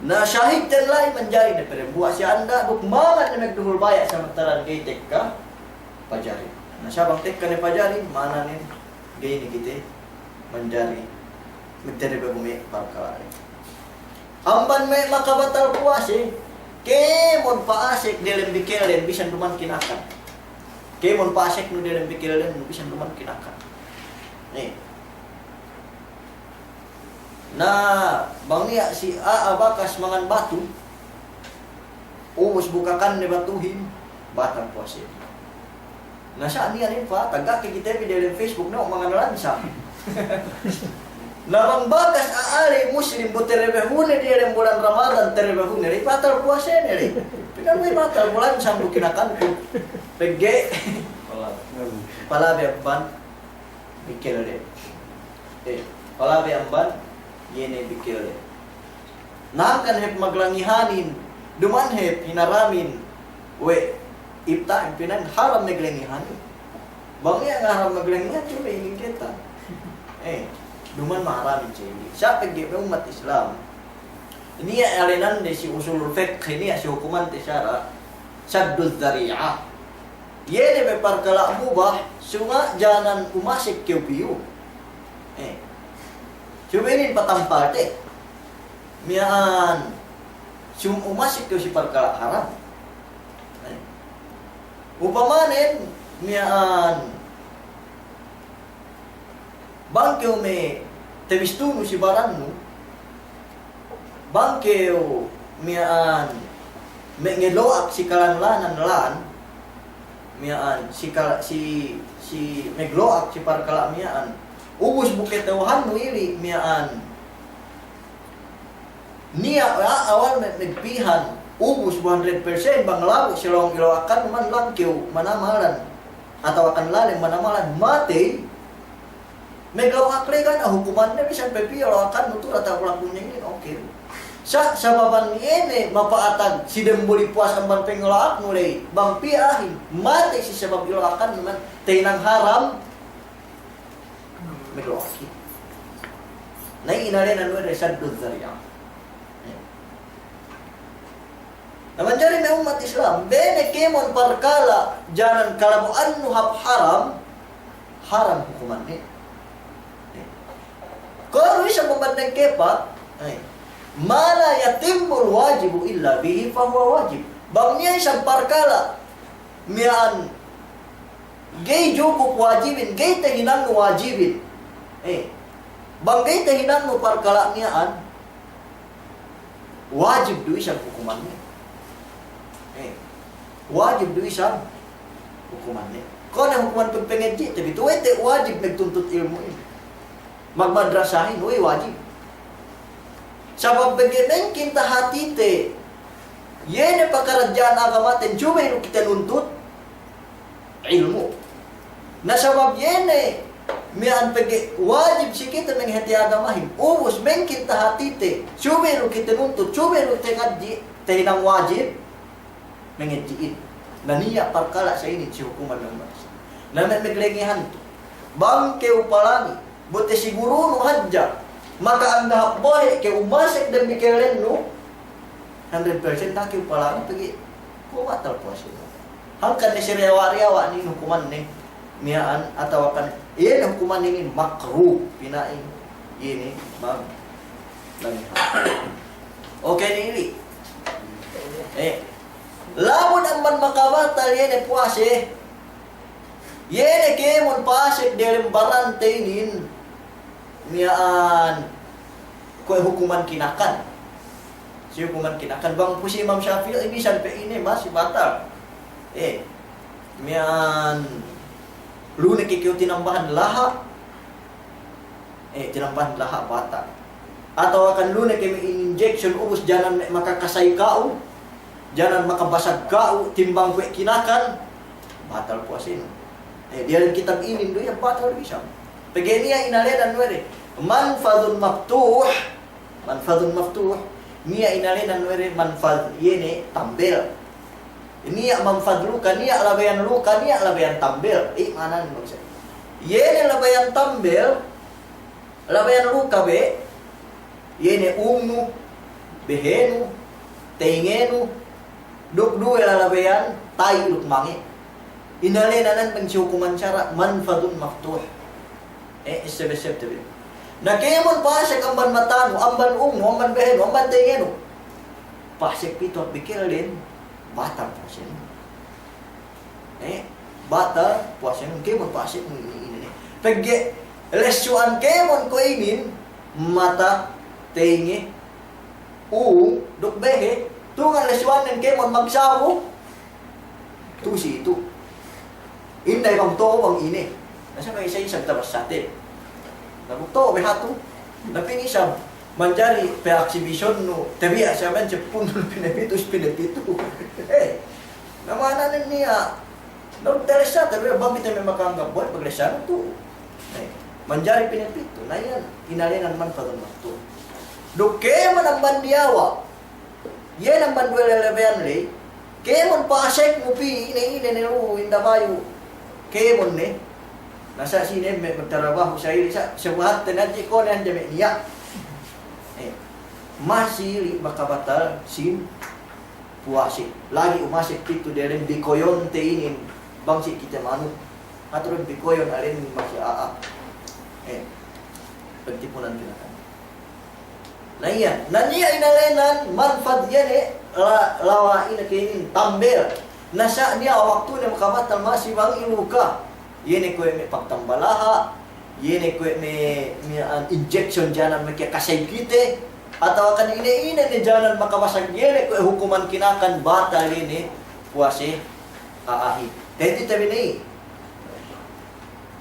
na syahid dan lain man dyan, na pero buwa siya anda, bukmangan na nagduhulbaya sa mataran kay Tekka, pajari. Na siya bang Tekka ni pajari, mana nin, gay ni kita, manjari, magdariba bumi, barkari. Amban may makabatal puwasi, kemon paasik dalam bikilan bisan duman kinakan. Kemon paasik no dalam bikilan bisan duman kinakan. Na bangya si Abakas mangan batu, umos bukakan ni batuhin, batang puwasi. Na siya niya rin pa, tagak kita dalam Facebook na mga nalansa. Namang bagas aali muslim bu terebehune dia dalam bulan Ramadan terebehune ri batal puasa ni. Pinan may batal bulan sambu kinakan ku. Pegge palabe ban bikil de. Palabe amban yene bikil de. Nakan hep maglangihanin duman hep hinaramin we ipta pinan haram maglangihanin. Bangya nga haram maglangihan cuma ingin kita. Duman maraming sini. Siya pagkip ng umat Islam. Niya alinan de si usul fiqh niya si hukuman ti syara saddul dzari'ah. Yene be parkala mubah sunga janan umasik keupiu. Suminin patamparte. Mian sum umasik keu si parkala haram. Upamanen mian bangkyo me tebistuno si baranno bangkeo mian mengeloak si kalanlanan lan mian si megloak si parkala mian ubus bukit tawhan mo ili mian niya awal nagpihan ubus 100% bang labo silong iloakan man lang kiyo manamalan atau akan lalim manamalan mati megloak legan hukuman na bisan pepi iloakan mutu atau pelakunya ini oke. Sa sababan ini mapaatag si dembuli puas ang ban pengolaak mulai bang piahin mati si sabab ilolakan naman tinang haram meloaki. Nai inalin anu dari saddud zari'ah. Naman jari na umat Islam bene kemon parkala jalan kalabuan nuhap haram hukuman ni. Kalau bisa membanding kepa, mala yatimbul wajibu illa bihi fahuwa wajib. Bang niya isang parkala mian gay juguk wajibin, gay tahinan mo wajibin. Bang gay tahinan mo parkala niyaan wajib do isang hukuman niya. Wajib do isang hukuman niya. Kung na hukuman pagpengedji, tapi tuwete wajib nagtuntut ilmu ini. Magmadrasahin, wajib. Sabab bagaimana kita hati te yene pekerjaan agama ten coba itu kita nuntut ilmu. Na sabab yene mian pege wajib si kita menghati agama him. Ubus men kita hati te coba itu kita nuntut coba itu tengaji tenang wajib mengajiin. Na niya perkala sa ini si hukuman ng bangsa. Na meglengihan to. Bangke upalani bote siguro no hadja. Maka ang nahaboy kay umasik dan mikelen no 100% taki upala pergi kuwatal po siya. Hangkan ni sirewariawa ni hukuman ni miyaan atau akan iyan hukuman ini makruh pinaing ini mag langihan. Okay ni ili. Lamun ang man makabatal yan puase. Yan kemon pasik dalam barante inin miyaan kue hukuman kinakan. Si hukuman kinakan bang po si Imam Syafi'i ini sampai ini masih batal. Miyaan lunek ikiw tinambahan laha. Tinambahan laha batal. Atau akan lunek injection ubus jangan makakasay kao. Jangan makabasag kao timbang kue kinakan batal puasin. Dia dalam kitab ini do yang batal bisa. Pegenia inaledan were manfadun maftuh niya inaledan were manfad yene tambel niya manfadluka niya labayan luka niya labayan tambel mana ni maksud yene labayan tambel labayan luka be yene umnu behenu tengenu duk labayan tay lukmangi inaledan penghukuman cara manfadun maftuh isebesep tabi. Na kemon pasek amban matano, amban amban beheno, amban tengeno. Pasek pito bikilin, batal puasin. Batal puasin kemon pasek ini. Pegge lesuan kemon ko inin mata tenge duk behe, tungan lesuan ng kemon magsabu. Tusi itu. Inday bang to bang ini. Nasa may isa-isang tabas sa atin. Nabukto, may hato. Napinisam. Manjari, pe-exhibition no. Tabiya siya man, siya punol pinapitos. Namananin niya. Nagtalesa, tabiya, bakit may makanggap buwan? Paglesa to. Manjari pinapito. Na yan, inalinan man pa doon to. Duke man ang bandiyawa. Yan ang banduelelebeyan le. Kemon pa-asek mo pi, ina-ina-ina-ina, indabayo. Kemon ne. Nasa sini magtrabaho sa ili sa buhat tenadji ko nan jami niya. Masih makabatal sin puasi. Lagi umasik itu dari bikoyon teinin bangsi kita manu. Aturun bikoyon alin masih aa. Pagtipunan kita kan. Nah iya, nanya inalenan manfaat yan lawa ina kainin tambel. Nasa dia waktu na makabatal masih bang iluka. Yene ko may pagtambalaha, yene ko may injection dyan na may kasay kite, Atau kan ini ni jalan makawasag yele ko hukuman kinakan bata ini puasi aahi. Kahit tabi ni.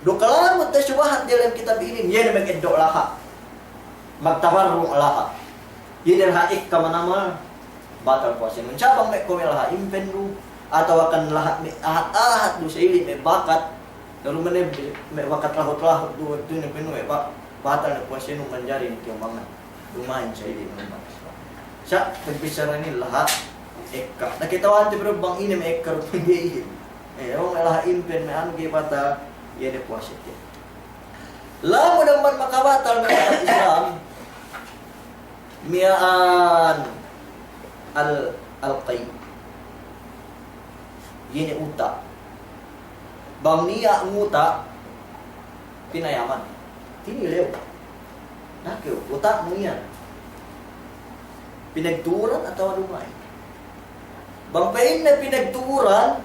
Do kalamot ta subahan dalam kitab ini yele mag-eddo laha. Magtawarrong laha. Yele haik ka manama bata puasi. Mencabang may kumel laha impendu atau akan lahat may ahat do sa ili may bakat. Lalu may bakat lahot-lahot do ni pinu may bata na puasi nung manjari ni mga lumayan sa ili ng mga Islam. Siya, nagbisara ni lahat, ekka. Nakitawan ti pero bang ini may ekka rin pag-iihim. Yung lahat impen, may ano kay bata, yan ay positive. Lamo naman makabatal ng mga Islam, miyaan al-qaim. Yan ay uta. Bang niya ang uta, pinayaman. Tinilew. Nakyo, utak mo yan. Pinagturan at tawa lumay. Bangpain na pinagturan,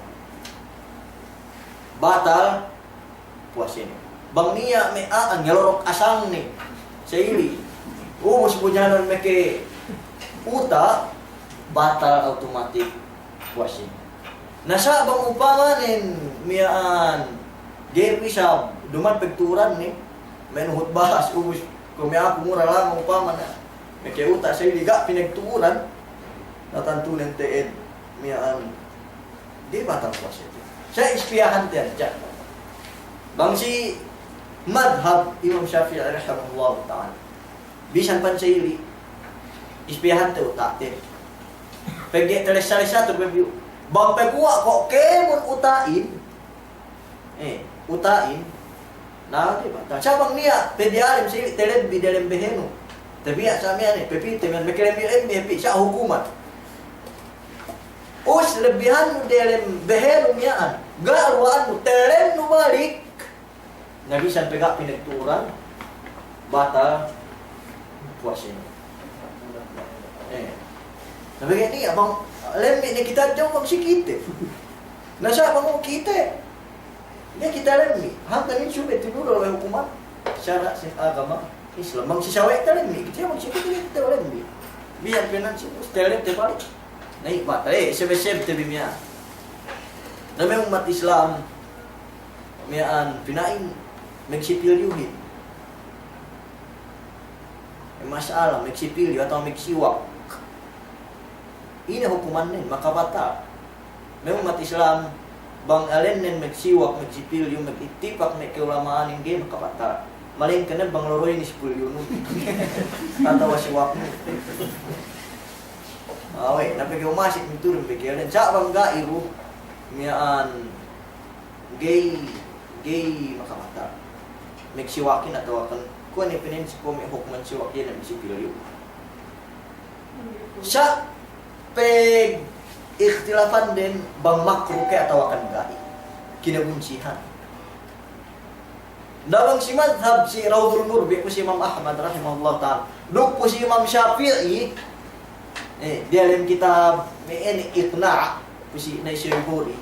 batal, puwasin. Bang niya may ang ngalorok asang ni sa ili. Umos po dyan may ke uta, batal automatic, puwasin. Nasa bang upamanin, miyaan, gayri siya, duman pagturan ni, may nuhut bahas, umos, kung may ako mura lang ang upaman na may kayuta sa iliga, pinagtuuran, natantunan teed, miyaan, di ba tapos ito? Siya ispiyahan tiyan dyan. Bang si Madhab, Imam Shafi'i rahimahullah ta'ala, bisan pan sa ili, ispiyahan tiyo tatin. Pagdi talisa-lisa ito, bang pagkuha ko, kemon utain, utain, na, di ba? Sabang niya, pwede alim sili, teled bidalem beheno. Tabiya sa amin, pepite, may kilembi siya hukuman. Us, lebihan mo dalem beheno niyaan. Gaarwaan mo, teled no balik. Nabisan pega pinagturan, bata, puwasin. Nabigyan niya, bang, alam ni kita dyan magsikite. Nasa bang mo kite. Dia kita lemmi, hanggang ini sudah tidur oleh hukuman syarat agama Islam. Magsisaway ka lemmi, kita magsikit kita lemmi. Biar finansi, setelah itu balik. Naik mata, sebesar tu bimia. Namanya umat Islam, mian pinain, magsipil yuhin. Masalah, magsipil atau magsiwak. Ini hukuman nin, makabata. Namanya umat Islam, bang alin nin magsiwak, magsipil yung mag-itipak, may kaulamaan yung game, makabata. Malin ka na, bang loroy ni Sipul yun. Tatawa siwak mo. Away, napagay umasik ni turun, bigyan rin. Sa bang gairu, miyaan, gay, makabata. Magsiwakin at tawakan. Kung ano pinins ko, may hukman siwakin na magsipil yun. Sa peg, ikhtilafan din, bang makro kaya tawakan gai. Kinabunsihan. Dawang si Madhab, si Rawdul Nurbi, po si Imam Ahmad, rahimahullah ta'ala. Doon po si Imam Shafi'i, di alam kitab, may iqna', po si Naisiriburi.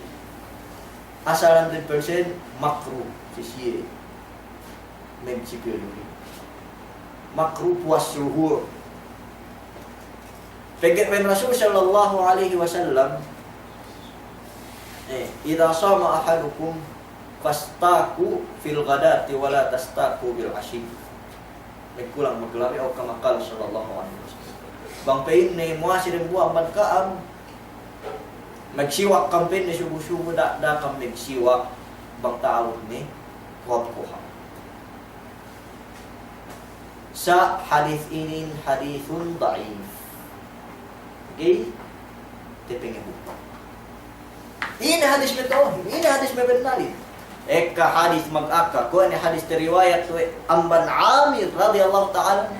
Asal 100% makro, si Siri. May sipil yun. Makro puas suhur. Pagkat may Rasul sallallahu alaihi wasallam, idha sama ahadukum fastaku fil ghadati wala tastaku bil ashi. Nagkulang maglabi o kamakal sallallahu alaihi wasallam. Bang pain ni muasi ng buang magkaam, magsiwak kampin ni subu-subu da kang magsiwak bang tawag ni kuha. Sa hadith inin hadithun da'if. Okay? Tipingin mo. Ini hadis metode, ini hadis mebennali. Eka hadis mag-aka, ko ani hadis riwayat tu Amban Amir radhiyallahu ta'ala.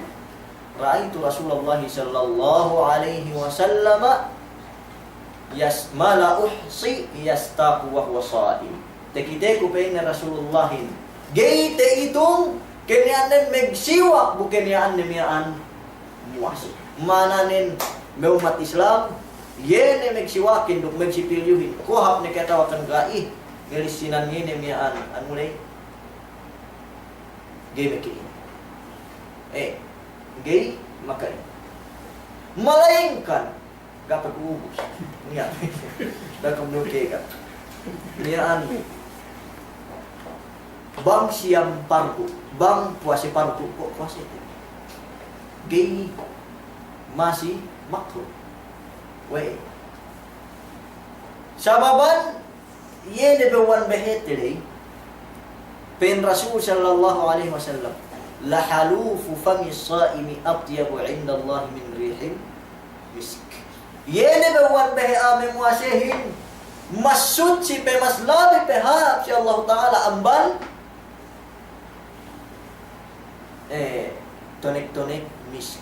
Ra'aitu Rasulullah sallallahu alaihi wasallam yasmala uhsi yastaqu wa huwa sha'im. Tekite ko pa ni Rasulullah. Gayte itong kenyanan magsiwak bukan yan nimian muasi. Mananin may umat Islam, yene magsiwakin, duk magsipilyuhin. Kuhap ni katawakan gai, nilisinan yene miyaan, ano mulay? Gay makiin. Gay makain. Melainkan dapat ubus. Niat. Dah kemudian kan. Niat bang siam parku, bang puasa parku kok puasa itu. Gay masih makruh. Weh. Sababan ye dewan behetili. Pen Rasul sallallahu alaihi wasallam la halufu fami as-saimi atyabu 'inda Allah min rihil misk. Yene bewan behe ame muasehin masud si pe maslabi pe hap si Allah taala ambal tonik misk.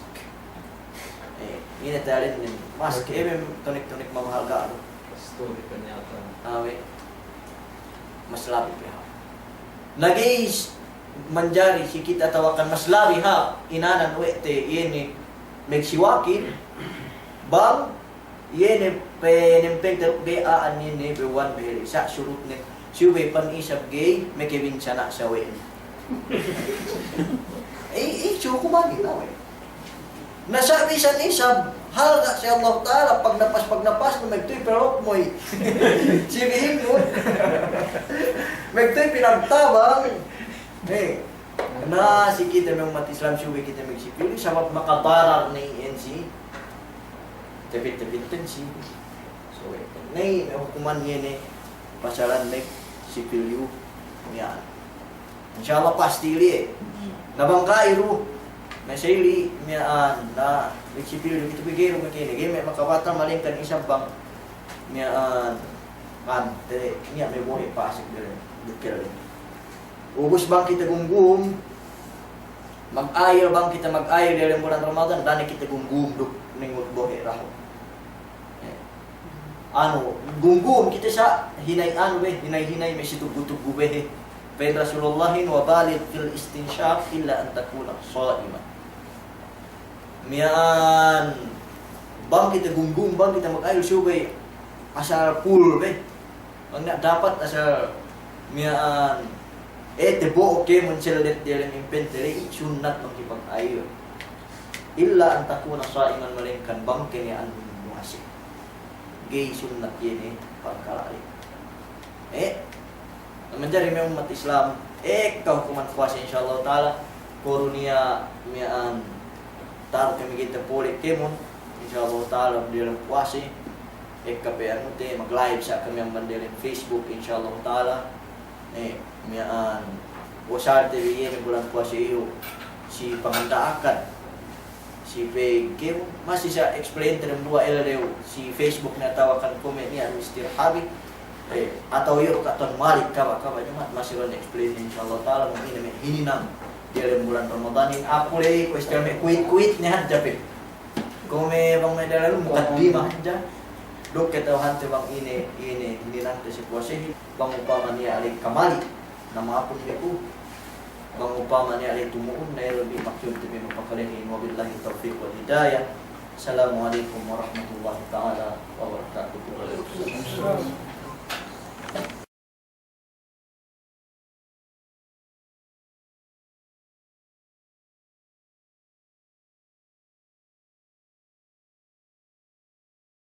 Ini talin nin mask eme tonik mamahal ka ano. Story ternyata. Awe maslabi pe hap. Nagis manjari si kita tawakan maslabi hap inanan wete yene megsiwakin bang yene penempeng be aan ni bewan be sa surut ni siwe pan isab gay mekewin sana sa wen cukup magi na we nasabi sa isab hal ka si Allah taala pag napas no megtoy pero moy sibihin mo megtoy pinagtabang na si kita ng mat Islam siwe kita megsipili sabab makabarar ni NC tepit-tepitin si so nay hukuman niya pasaran nek sipilyo niya insyaallah pasti li nabangka iru na sili niya na sipilyo kita bigero makini game makabata malingkan isang bang niya kan tere niya may buhay pasik dire dikira ubus bang kita gunggum mag-ayar bang kita mag-ayar dalam bulan Ramadan dani kita gunggum duk ningut buhay raho ano gunggum kita sa hinay-an we hinay-hinay may situg-tugu we pen Rasulullah wa baligh fil istinshaq illa an takuna sha'iman mian bang kita gunggum bang kita mag-ayar subay asal full we ang dapat asal mian tebo okay mencelet dalam inventory sunnat magkipag-ayar illa an takuna sha'iman malingkan bang kini an muasik gay sunnat yene pagkalali menjadi may umat Islam kahukuman puasa insyaallah taala korunia mian tar kami kita poli kemon insyaallah taala dalam puasa kape anu te mag-live sa kami ang bandelin Facebook insyaallah taala mian wasar te yene bulan puasa iyo si pangandaakan si PG masih saya explain terem dua LDU si Facebook na tawakan komen ni Mr. Habib atau yuk katon Malik kawa cuma masih ron explain insyaallah taala mungkin ini nam dia dalam bulan Ramadan ini aku le question me kuit ni hadja pe kome bang may dalam mukaddimah hadja dok kita hante bang ini nanti si puasa bang upama ni ali kamali nama apa ni ku bang upama ni alay tumuon na lebih maksud tabi mapakalihin wabillahi taufiq wal hidayah. Assalamualaikum warahmatullahi taala wabarakatuh.